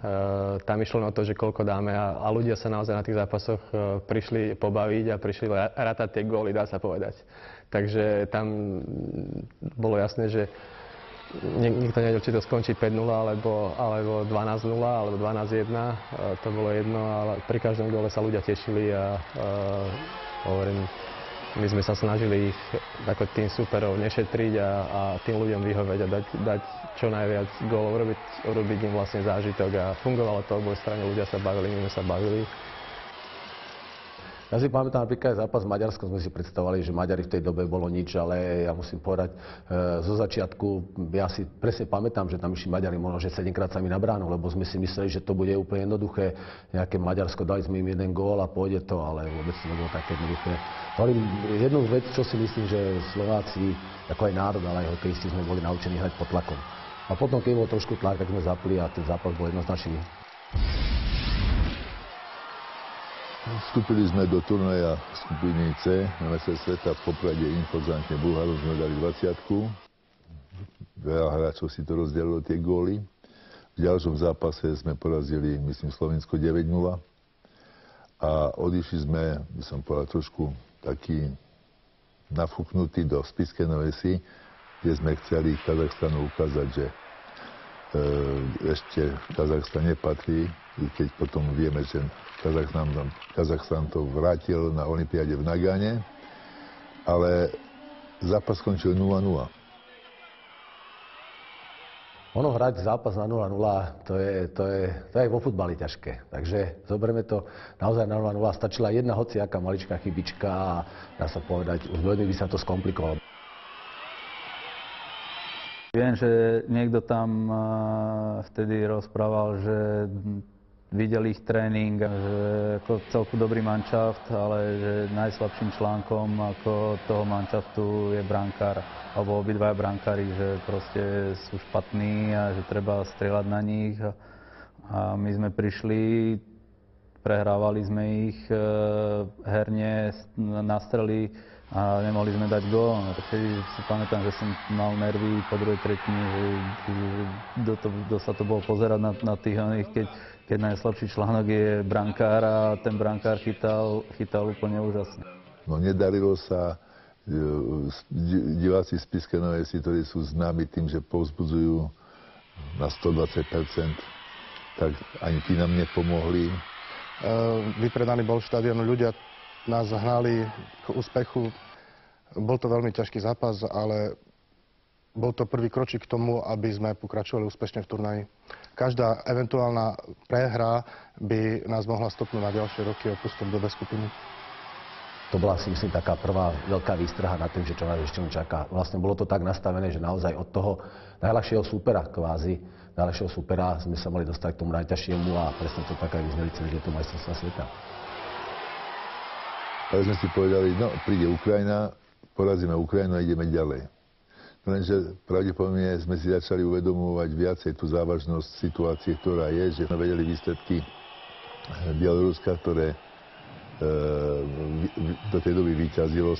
Tam išlo na to, že koľko dáme a ľudia sa naozaj na tých zápasoch prišli pobaviť a prišli rátať tie góly, dá sa povedať. Takže tam bolo jasné, že nikto nevedel, či to skončí 5-0 alebo 12-0 alebo 12-1. To bolo jedno, ale pri každom góle sa ľudia tešili a hovorím, my sme sa snažili ich ako tým súperov nešetriť a tým ľuďom vyhovieť a dať čo najviac gólov, urobiť im vlastne zážitok a fungovalo to oboj strane, ľudia sa bavili, my sme sa bavili. Ja si pamätám napríklad aj zápas s Maďarskom, sme si predstavovali, že Maďari v tej dobe bolo nič, ale ja musím povedať, zo začiatku, ja si presne pamätám, že tam išli Maďari možno, že 7-krát sami na bránu, lebo sme si mysleli, že to bude úplne jednoduché. Nejaké Maďarsko, dali sme im jeden gól a pôjde to, ale vôbec to nebolo také jednoduché. Hovorím jednu vec, čo si myslím, že Slováci, ako aj národ, ale aj hokejisti sme boli naučení hrať pod tlakom. A potom, keď bol trošku tlak, tak sme zapli a ten zápas bol jednoznačný. Vstúpili sme do turnaja skupiny C na majstrovstvách sveta v Poprade impozantne. Bulharom sme dali 20-ku. Veľa hráčov si to rozdelilo, tie góly. V ďalšom zápase sme porazili, myslím, Slovensko 9-0. A odišli sme, by som povedal, trošku taký nafúknutý do Spišskej Novej Vsi, kde sme chceli Kazachstanu ukázať, že ešte Kazachstan nepatrí, i keď potom vieme, že Kazachstan to vrátil na olympiáde v Nagane, ale zápas skončil 0-0. Ono hrať zápas na 0-0, to je vo futbali ťažké. Takže zoberieme to naozaj na 0-0. Stačila jedna hociaká maličká chybička a dá sa povedať, už veľmi by sa to skomplikovalo. Viem, že niekto tam vtedy rozprával, že videl ich tréning, že ako celku dobrý manšaft, ale že najslabším článkom ako toho manšaftu je brankár, alebo obidvaja brankári, že proste sú špatní a že treba strieľať na nich. A my sme prišli, prehrávali sme ich herne na strely a nemohli sme dať gól. Vtedy si pamätám, že som mal nervy po druhej tretine, že kto sa to bolo pozerať na tých oných, keď najslabší článok je brankár a ten brankár chytal úplne úžasne. No nedarilo sa, diváci z Spišskej Novej Vsi, ktorí sú známi tým, že povzbudzujú na 120%, tak ani tí nám nepomohli. Vypredaný bol štadión, ľudia nás hnali k úspechu. Bol to veľmi ťažký zápas, ale bol to prvý kročík k tomu, aby sme pokračovali úspešne v turnaji. Každá eventuálna prehra by nás mohla stopnúť na ďalšie roky o postup do B skupiny. To bola si myslím taká prvá veľká výstraha nad tým, že čo nás ešte čaká. Vlastne bolo to tak nastavené, že naozaj od toho najľahšieho súpera kvázi, najľahšieho súpera sme sa mali dostať k tomu najťažšiemu a presne to tak aj vyzneli celé to majstrovstvá sveta. Ale sme si povedali, no príde Ukrajina, porazíme Ukrajinu a ideme ďalej. Lenže pravdepodobne sme si začali uvedomovať viacej tú závažnosť situácie, ktorá je, že sme vedeli výsledky Bieloruska, ktoré do tej doby vyťazilo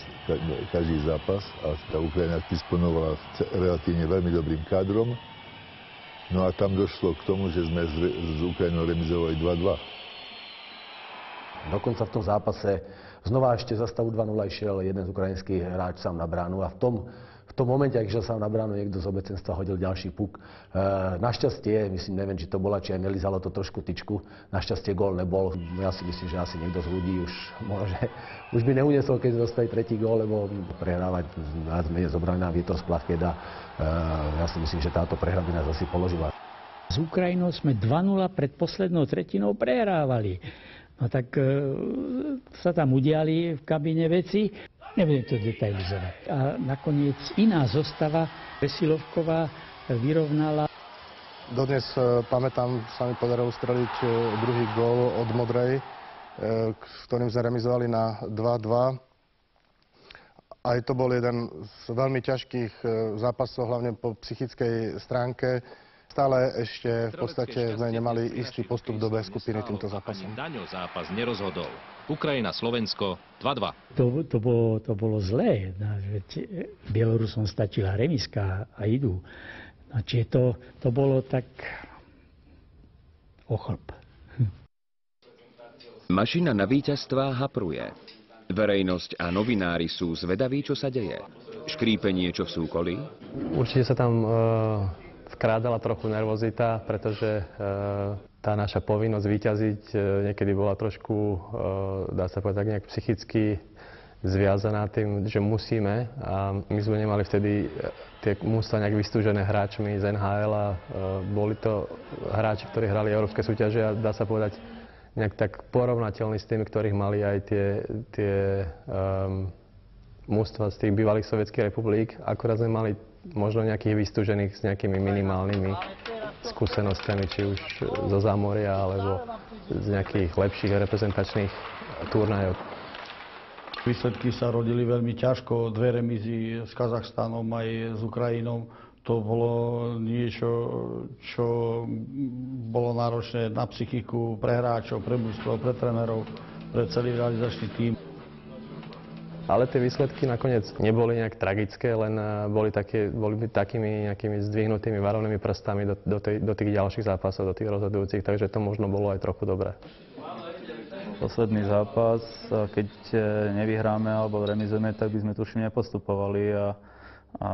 každý zápas a tá Ukrajina disponovala relatívne veľmi dobrým kádrom. No a tam došlo k tomu, že sme s Ukrajinou remizovali 2-2. Dokonca v tom zápase znova ešte za stavu 2-0 išiel jeden z ukrajinských hráč sám na bránu a v tom momente, ak išiel sám na bránu, niekto z obecenstva hodil ďalší puk. Našťastie, myslím, neviem, či to bola, či aj nelizalo to trošku tyčku. Našťastie gól nebol. Ja si myslím, že asi niekto z ľudí už by neuniesol, keď dostali tretí gól, lebo prehrávať viac menej zobrali nám vietor z plachet a ja si myslím, že táto prehra by nás asi položila. S Ukrajinou sme 2-0 pred poslednou tretinou prehrávali. No tak sa tam udiali v kabíne veci. Nebudem to detailizovať. A nakoniec iná zostava, Vesilovková, vyrovnala. Dodnes pamätám, sa mi podarilo streliť druhý gól od Modrej, s ktorým sme remizovali na 2-2. Aj to bol jeden z veľmi ťažkých zápasov, hlavne po psychickej stránke. Stále ešte v podstate sme nemali istý postup do B skupiny týmto zápasom. Daňo zápas nerozhodol. Ukrajina, Slovensko 2-2. To bolo zlé. Bielorusom stačila remiska a idú. Čiže to bolo tak ochlb. Mašina na víťazstvá hapruje. Verejnosť a novinári sú zvedaví, čo sa deje. Škrípe niečo v súkolí? Určite sa tam vkrádala trochu nervozita, pretože tá naša povinnosť vyťaziť niekedy bola trošku, dá sa povedať, nejak psychicky zviazaná tým, že musíme. A my sme nemali vtedy tie mužstvá nejak vystúžené hráčmi z NHL a boli to hráči, ktorí hrali európske súťaže a dá sa povedať, nejak tak porovnateľný s tými, ktorých mali aj tie mužstva z tých bývalých sovietských republik. Akurát sme mali možno nejakých vystúžených s nejakými minimálnymi skúsenostiami, či už zo zámoria, alebo z nejakých lepších reprezentačných turnajov. Výsledky sa rodili veľmi ťažko, 2 remízy s Kazachstanom aj s Ukrajinou. To bolo niečo, čo bolo náročné na psychiku pre hráčov, pre mužstvo, pre trénerov, pre celý realizačný tím. Ale tie výsledky nakoniec neboli nejak tragické, len boli takými nejakými zdvihnutými varovnými prstami do tých ďalších zápasov, do tých rozhodujúcich, takže to možno bolo aj trochu dobré. Posledný zápas, keď nevyhráme alebo remizujeme, tak by sme tuším nepostupovali a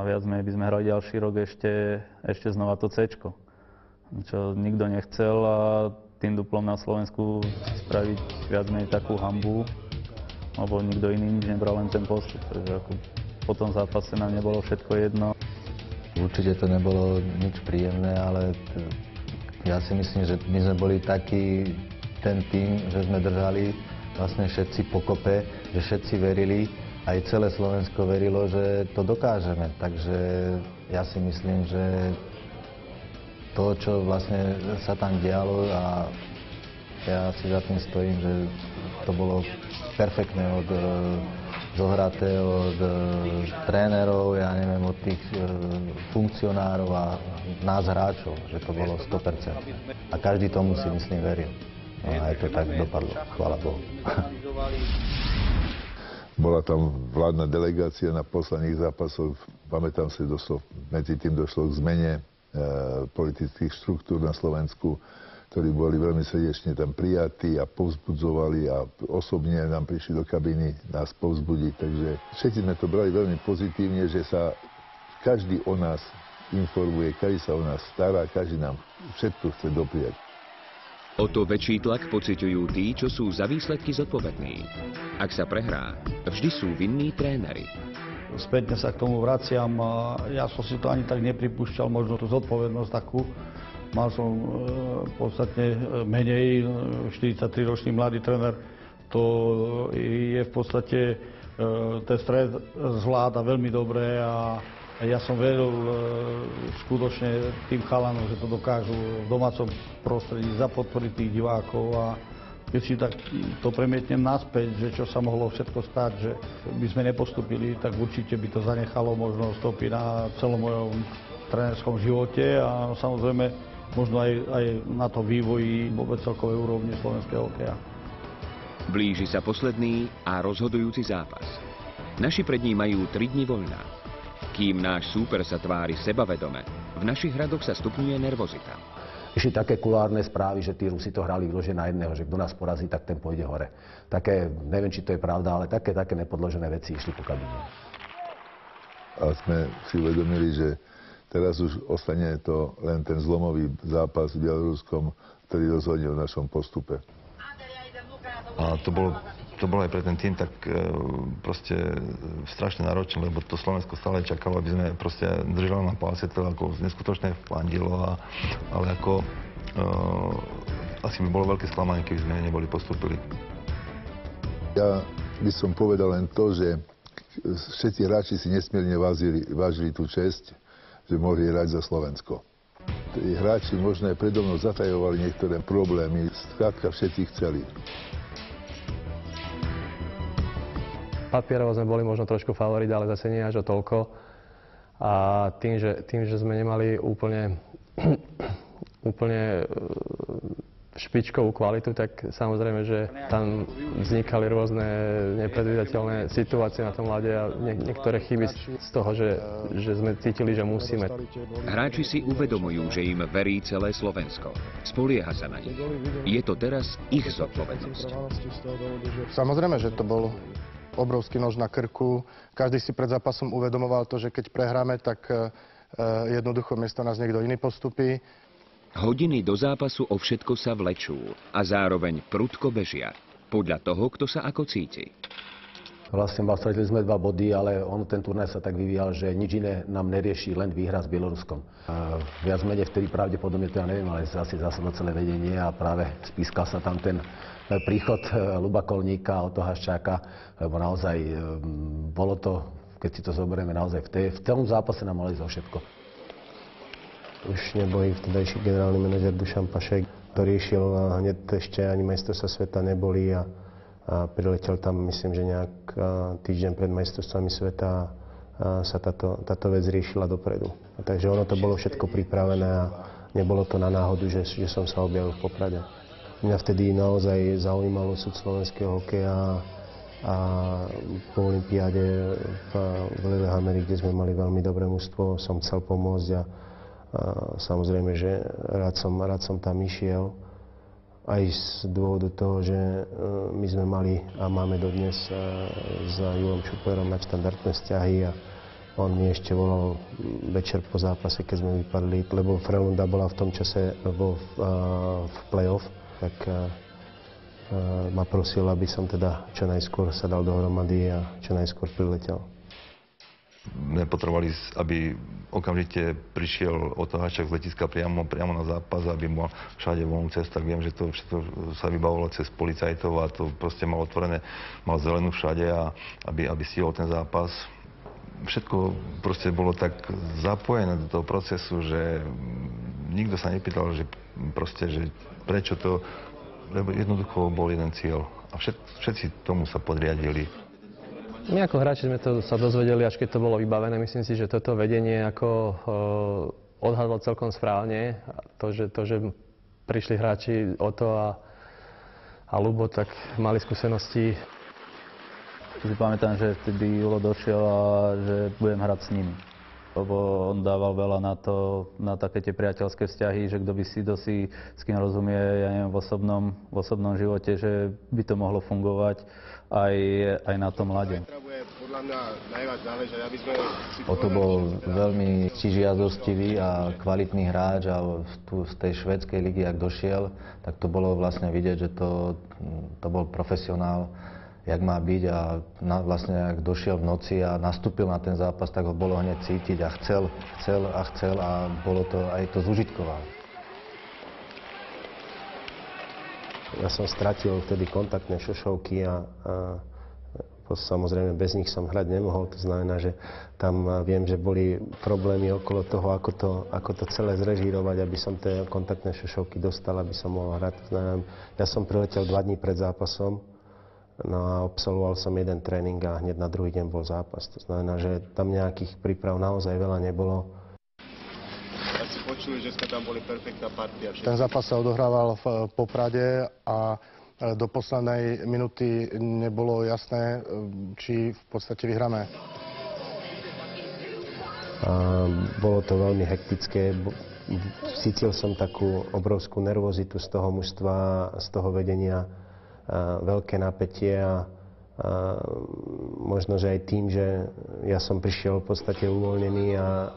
viac menej by sme hrali ďalší rok ešte znova to C-čko. Čo nikto nechcel a tým duplom na Slovensku spraviť viac menej takú hanbu, lebo nikto iný nič nebral, len ten postup. Takže ako po tom zápase nám nebolo všetko jedno. Určite to nebolo nič príjemné, ale ja si myslím, že my sme boli taký ten tým, že sme držali vlastne všetci pokope, že všetci verili, aj celé Slovensko verilo, že to dokážeme. Takže ja si myslím, že to, čo vlastne sa tam dialo, a ja si za tým stojím, že to bolo perfektné zohraté od trénerov, ja neviem, od tých funkcionárov a nás hráčov, že to bolo 100%. A každý tomu si myslím veril. No a aj to tak dopadlo, chvála Bohu. Bola tam vládna delegácia na posledných zápasoch. Pamätám si, medzi tým došlo k zmene politických štruktúr na Slovensku, ktorí boli veľmi srdečne tam prijatí a povzbudzovali a osobne nám prišli do kabiny nás povzbudiť. Takže všetci sme to brali veľmi pozitívne, že sa každý o nás informuje, každý sa o nás stará, každý nám všetko chce dopriať. O to väčší tlak pociťujú tí, čo sú za výsledky zodpovední. Ak sa prehrá, vždy sú vinní tréneri. Spätne sa k tomu vraciam. Ja som si to ani tak nepripúšťal, možno tú zodpovednosť takú. Mal som podstatne menej, 43-ročný mladý tréner. To je v podstate, ten stred zvláda veľmi dobre a ja som veril skutočne tým chalanom, že to dokážu v domácom prostredí za podpory tých divákov a keď si tak to premietnem naspäť, že čo sa mohlo všetko stať, že by sme nepostupili, tak určite by to zanechalo možno stopy na celom mojom trénerskom živote a samozrejme možno aj na to vývoji vôbec celkovej úrovne slovenského hokeja. Blíži sa posledný a rozhodujúci zápas. Naši pred ním majú 3 dni voľna. Kým náš súper sa tvári sebavedome, v našich hradoch sa stupňuje nervozita. Išli také kulárne správy, že tí Rusi to hrali vyložené na jedného, že kto nás porazí, tak ten pôjde hore. Také, neviem, či to je pravda, ale také nepodložené veci išli po kabine. A sme si uvedomili, že teraz už ostane to len ten zlomový zápas v Bieloruskom, ktorý rozhodne o našom postupe. A to bolo aj pre ten tým tak proste strašne náročné, lebo to Slovensko stále čakalo, aby sme proste držali na páse, to ako neskutočne fandilo, ale ako asi by bolo veľké sklamanie, keby sme neboli postúpili. Ja by som povedal len to, že všetci hráči si nesmierne vážili tú česť, že mohli hrať za Slovensko. Tí hráči možno aj predo mnou zatajovali niektoré problémy, skrátka všetci chceli. Papierovo sme boli možno trošku favorit, ale zase nie až o toľko. A tým, že sme nemali úplne špičkovú kvalitu, tak samozrejme, že tam vznikali rôzne nepredvídateľné situácie na tom ľade a niektoré chyby z toho, že sme cítili, že musíme. Hráči si uvedomujú, že im verí celé Slovensko. Spolieha sa na nich. Je to teraz ich zodpovednosť. Samozrejme, že to bol obrovský nož na krku. Každý si pred zápasom uvedomoval to, že keď prehráme, tak jednoducho miesto nás niekto iný postupí. Hodiny do zápasu o všetko sa vlečú a zároveň prudko bežia. Podľa toho, kto sa ako cíti. Vlastne stratili sme 2 body, ale ten turnaj sa tak vyvíjal, že nič iné nám nerieši, len výhra s Bieloruskom. Viac menej vtedy pravdepodobne, to ja neviem, ale asi zásadno celé vedenie a práve spískal sa tam ten príchod Ľuba Kolníka a Oto Haščáka, lebo naozaj bolo to, keď si to zoberieme, naozaj v celom zápase nám mali zo všetko. Už neboli vtedajší generálny manažer Dušan Pašek, to riešil a hneď ešte ani majstrovstvá sveta neboli a priletel tam, myslím, že nejak týždeň pred majstrovstvami sveta sa táto vec riešila dopredu. Takže ono to bolo všetko pripravené a nebolo to na náhodu, že som sa objavil v Poprade. Mňa vtedy naozaj zaujímal osud slovenského hokeja a po olympiáde v Lillehammeri, kde sme mali veľmi dobré mužstvo, som chcel pomôcť a samozrejme, že rád som tam išiel. Aj z dôvodu toho, že my sme mali a máme dodnes s Júlom Šuperom nadštandardné vzťahy a on mi ešte volal večer po zápase, keď sme vypadli, lebo Frelunda bola v tom čase v play-off, tak ma prosil, aby som teda čo najskôr sa dal dohromady a čo najskôr priletel. Nepotrebovali, aby okamžite prišiel Oto Haščák z letiska priamo na zápas, aby mal všade voľnú cestu. Tak viem, že to všetko sa vybavovalo cez policajtov a to proste mal otvorené, mal zelenú všade a aby stihol ten zápas. Všetko proste bolo tak zapojené do toho procesu, že nikto sa nepýtal, že proste, že prečo to, lebo jednoducho bol jeden cieľ a všetci tomu sa podriadili. My ako hráči sme to sa dozvedeli, až keď to bolo vybavené. Myslím si, že toto vedenie odhadlo celkom správne. To, že prišli hráči Oto a Ľubo, tak mali skúsenosti. Si pamätám, že vtedy Julo došiel a že budem hrať s ním. Lebo on dával veľa na také tie priateľské vzťahy, že kto si s kým rozumie, ja neviem, v osobnom živote, že by to mohlo fungovať aj na tom ľade. Oto bol veľmi ctižiadostivý a kvalitný hráč a tu z tej švédskej ligy, ak došiel, tak to bolo vlastne vidieť, že to bol profesionál, jak má byť a vlastne ak došiel v noci a nastúpil na ten zápas, tak ho bolo hneď cítiť a chcel a bolo to aj to zužitkoval. Ja som stratil vtedy kontaktné šošovky a samozrejme bez nich som hrať nemohol. To znamená, že tam viem, že boli problémy okolo toho, ako to celé zrežírovať, aby som tie kontaktné šošovky dostal, aby som mohol hrať. Ja som priletel 2 dní pred zápasom, no a absolvoval som jeden tréning a hneď na druhý deň bol zápas. To znamená, že tam nejakých príprav naozaj veľa nebolo. Počuli, že sme tam boli perfektná partia. Ten zápas sa odohrával v Poprade a do poslednej minúty nebolo jasné, či v podstate vyhráme. Bolo to veľmi hektické. Cítil som takú obrovskú nervozitu z toho mužstva, z toho vedenia, veľké napätie a možno, že aj tým, že ja som prišiel v podstate uvoľnený a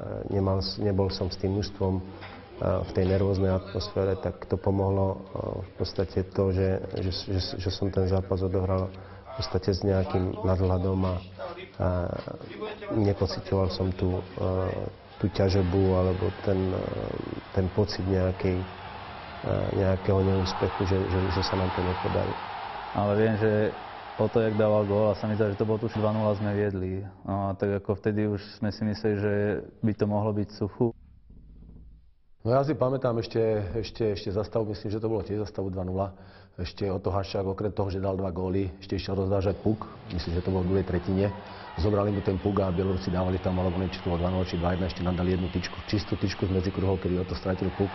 nebol som s tým mužstvom v tej nervóznej atmosfére, tak to pomohlo v podstate to, že som ten zápas odohral v podstate s nejakým nadhľadom a nepociťoval som tú ťažobu alebo ten pocit nejakého neúspechu, že sa nám to nepodarí. Ale viem, že Oto, jak dával gól, a sa mi zdá, že to bolo tuž 2-0 sme viedli. No a tak ako vtedy už sme si mysleli, že by to mohlo byť suchu. No ja si pamätám ešte zastavu, myslím, že to bolo tiež zastavu 2-0. Ešte Oto Haščák, okrem toho, že dal 2 góly, ešte išiel rozdážať puk. Myslím, že to bolo v druhej tretine. Zobrali mu ten puk a Bielorusi dávali tam, alebo neviem, či to bolo 2-0 či 2-1, ešte nám dali jednu tyčku, čistú tyčku z medzikruhov, kedy Oto stratil puk.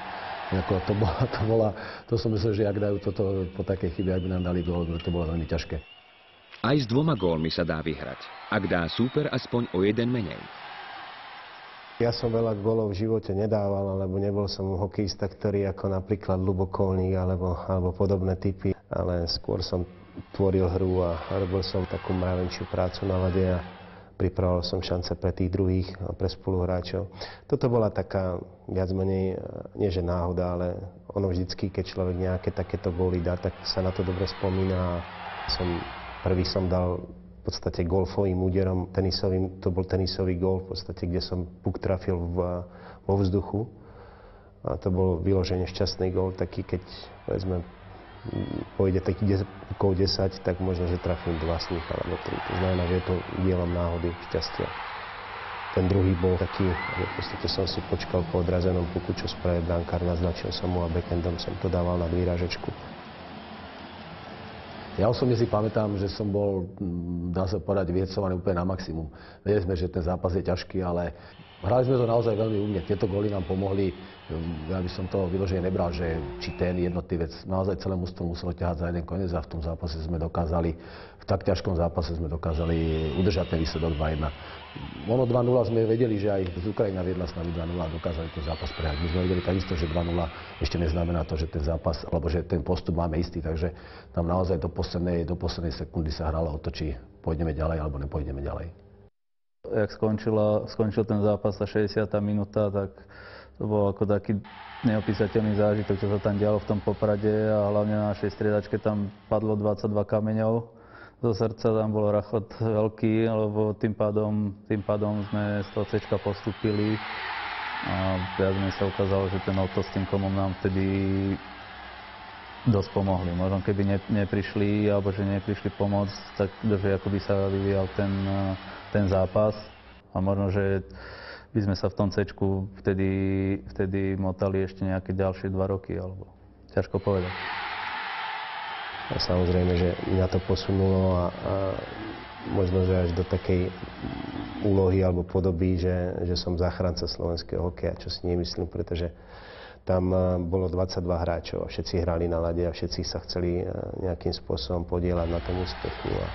To som myslel, že ak dajú toto po takej chybe, ak by nám dali gól, to bolo veľmi ťažké. Aj s 2 gólmi sa dá vyhrať, ak dá súper aspoň o 1 menej. Ja som veľa gólov v živote nedával, alebo nebol som hokejista, ktorý ako napríklad Ľubo Kolník alebo podobné typy, ale skôr som tvoril hru a robil som takú mravenčiu prácu na ľade a pripravoval som šance pre tých druhých a pre spoluhráčov. Toto bola taká viac menej, nie že náhoda, ale ono vždycky, keď človek nejaké takéto góly dá, tak sa na to dobre spomína a prvý som dal v podstate golfovým úderom, tenisovým, to bol tenisový gól, v podstate, kde som puk trafil vo vzduchu. A to bol vyložene šťastný gól, taký keď, povedzme, pôjde taký okolo 10, tak možno, že trafím 2 z nich, alebo 3. To znamená, že je to dielam náhody, šťastia. Ten druhý bol taký, že v podstate som si počkal po odrazenom puku, čo spravil brankár, naznačil som mu a backhandom som to dával na výražečku. Ja osobne si pamätám, že som bol, dá sa povedať, vyhecovaný úplne na maximum. Vedeli sme, že ten zápas je ťažký, ale hrali sme to naozaj veľmi úmne. Tieto góly nám pomohli. Ja by som to vyložene nebral, že či ten jednotlivec, naozaj celé mužstvo muselo ťahať za jeden koniec a v tom zápase sme dokázali, v tak ťažkom zápase sme dokázali udržať ten výsledok 2-1. Ono 2-0 sme vedeli, že aj z Ukrajina viedla s nami 2-0 a dokázali ten zápas prehať. My sme vedeli takisto, že 2-0 ešte neznamená to, že ten zápas, alebo že ten postup máme istý, takže tam naozaj do poslednej sekundy sa hralo o to, či pôjdeme ďalej alebo nepôjdeme ďalej. Jak skončil ten zápas, tá 60. minúta, tak to bol ako taký neopísateľný zážitok, čo sa tam dialo v tom Poprade a hlavne na našej striedačke tam padlo 22 kameňov. Do srdca tam bol rachot veľký, lebo tým pádom sme z toho C-čka postúpili a viac mi sa ukázalo, že ten Otto s tým komom nám vtedy dosť pomohli. Možno keby neprišli, alebo že neprišli pomôcť, tak že ako by sa vyvíjal ten zápas a možno, že by sme sa v tom C-čku vtedy motali ešte nejaké ďalšie 2 roky, alebo ťažko povedať. A samozrejme, že mňa to posunulo a možno, že až do takej úlohy alebo podoby, že som záchranca slovenského hokeja, čo si nemyslím, pretože tam bolo 22 hráčov a všetci hrali na ľade a všetci sa chceli nejakým spôsobom podieľať na tom úspechu. A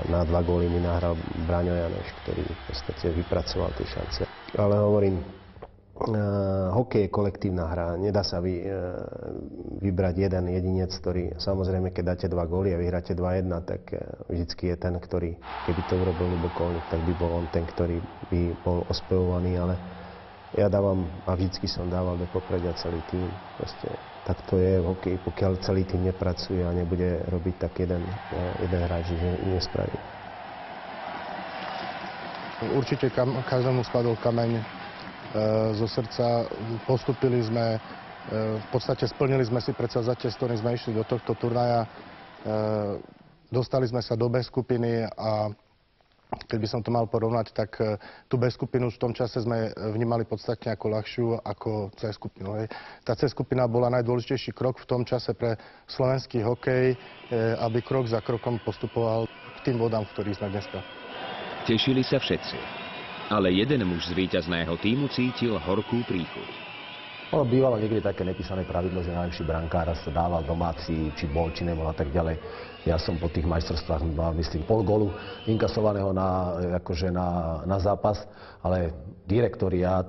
na 2 góly mi nahral Braňo Janeš, ktorý v podstate vypracoval tie šance. Ale hovorím, hokej je kolektívna hra, nedá sa vybrať jeden jedinec, ktorý, samozrejme, keď dáte 2 góly a vyhráte 2-1, tak vždycky je ten, ktorý, keby to urobil Ľubokolník, tak by bol on ten, ktorý by bol ospevovaný, ale ja dávam, a vždycky som dával do popredia celý tým. Proste, tak to je v hokeji, pokiaľ celý tým nepracuje a nebude robiť, tak jeden hráč nespraví. Určite každému spadol kameň zo srdca. Postupili sme, v podstate splnili sme si predsavzatie, s ktorým sme išli do tohto turnaja. Dostali sme sa do B skupiny a keď by som to mal porovnať, tak tú B skupinu v tom čase sme vnímali podstatne ako ľahšiu ako C skupinu. Tá C skupina bola najdôležitejší krok v tom čase pre slovenský hokej, aby krok za krokom postupoval k tým bodám, v ktorých sme dneska. Tešili sa všetci. Ale jeden muž z víťazného tímu cítil horkú príchuť. Ono bývalo niekedy také nepísané pravidlo, že najlepší brankár sa dával domáci, či bol, či nebol a tak ďalej. Ja som po tých majstrovstvách mal, myslím, pol gólu inkasovaného na zápas, ale direktoriát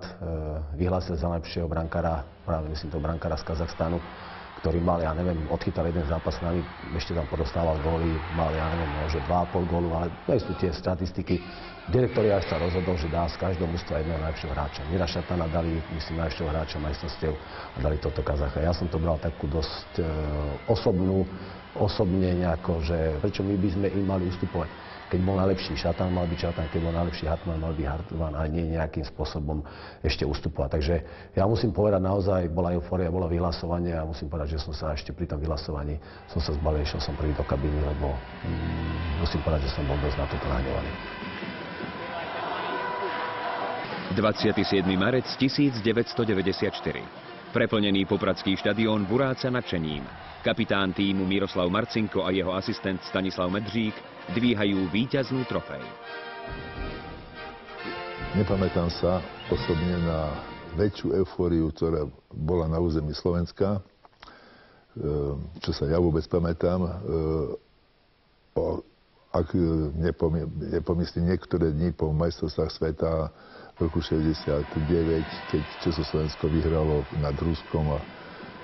vyhlásil za najlepšieho brankára, práve myslím to brankára z Kazachstanu, ktorý mal, ja neviem, odchytal jeden zápas s nami, ešte tam podostával góly, mal, ja neviem, že 2,5 gólu, ale to sú tie statistiky. Direktoriát sa rozhodol, že dá z každého mužstva jedného najlepšieho hráča. Mira Šatana dali, myslím, najlepšieho hráča majstrovstiev a dali toto Kazacha. Ja som to bral takú dosť osobne nejako, že prečo my by sme im mali ustupovať. Keď bol najlepší Šatan, mal byť Šatan, keď bol najlepší Hartmann, mal byť Hartmann a nie nejakým spôsobom ešte ustupovať. Takže ja musím povedať, naozaj bola eufória, bolo vyhlasovanie a musím povedať, že som sa ešte pri tom vyhlasovaní som sa zbalil, išiel som prvý do kabíny, lebo musím povedať, že som bol dosť na toto nahnevaný. 27. marec 1994. Preplnený popradský štadión buráca nadšením. Kapitán tímu Miroslav Marcinko a jeho asistent Stanislav Medřík dvíhajú víťaznú trofej. Nepamätám sa osobne na väčšiu eufóriu, ktorá bola na území Slovenska, čo sa ja vôbec pamätám. Ak nepomyslím niektoré dni po majstrovstvách sveta v roku 69, keď Československo vyhralo nad Ruskom,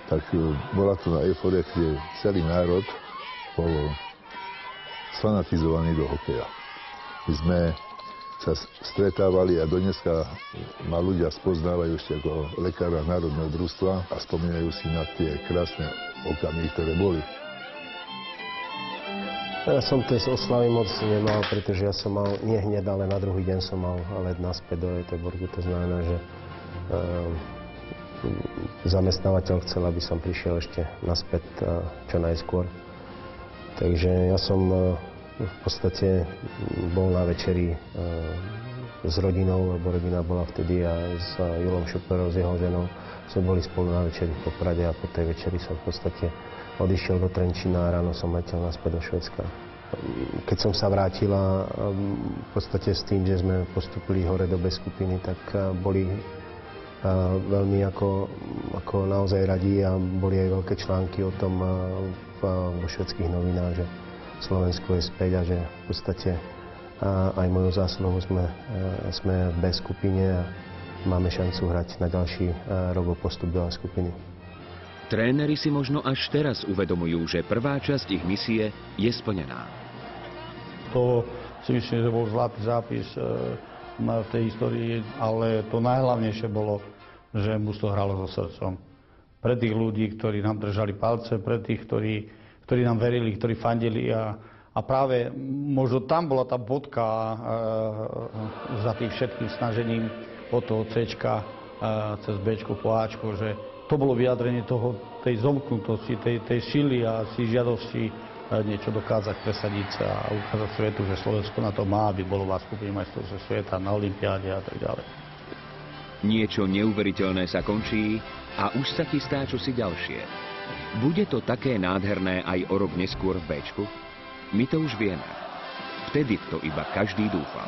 tak bola to na eufória, kde celý národ bol fanatizovaný do hokeja. My sme sa stretávali a dodneska ma ľudia spoznávajú ešte ako lekára národného družstva a spomínajú si na tie krásne okamihy, ktoré boli. Ja som tej oslavy moc nemal, pretože ja som mal, nie hneď, ale na druhý deň som mal let naspäť do Göteborgu. To znamená, že zamestnávateľ chcel, aby som prišiel ešte naspäť čo najskôr. Takže ja som v podstate bol na večeri s rodinou, lebo rodina bola vtedy aj s Julom Šuperom, s jeho ženou. Sme boli spolu na večeri v Poprade a po tej večeri som v podstate odišiel do Trenčína a ráno som letel naspäť do Švédska. Keď som sa vrátila v podstate s tým, že sme postupili hore do B skupiny, tak boli veľmi ako naozaj radí a boli aj veľké články o tom vo švédskych novinách, že Slovensko je späť a že v podstate aj moju zásluhu sme v B skupine a máme šancu hrať na ďalší rok o postup do A skupiny. Tréneri si možno až teraz uvedomujú, že prvá časť ich misie je splnená. To si myslím, že bol zlatý zápis v tej histórii, ale to najhlavnejšie bolo, že mužstvo hralo so srdcom. Pre tých ľudí, ktorí nám držali palce, pre tých, ktorí nám verili, ktorí fandili a práve možno tam bola tá bodka za tým všetkým snažením od toho C-čka cez B-čko po A-čko, že to bolo vyjadrenie tej zomknutosti, tej sily a si žiadosti niečo dokázať, presadiť sa a ukázať svetu, že Slovensko na to má, aby bolo v skupine majstrovstiev sveta, na olympiáde a tak ďalej. Niečo neuveriteľné sa končí a už sa chystá čosi ďalšie. Bude to také nádherné aj o rok neskôr v Béčku? My to už vieme. Vtedy v to iba každý dúfal.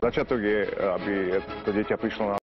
Začiatok je, aby to dieťa prišlo na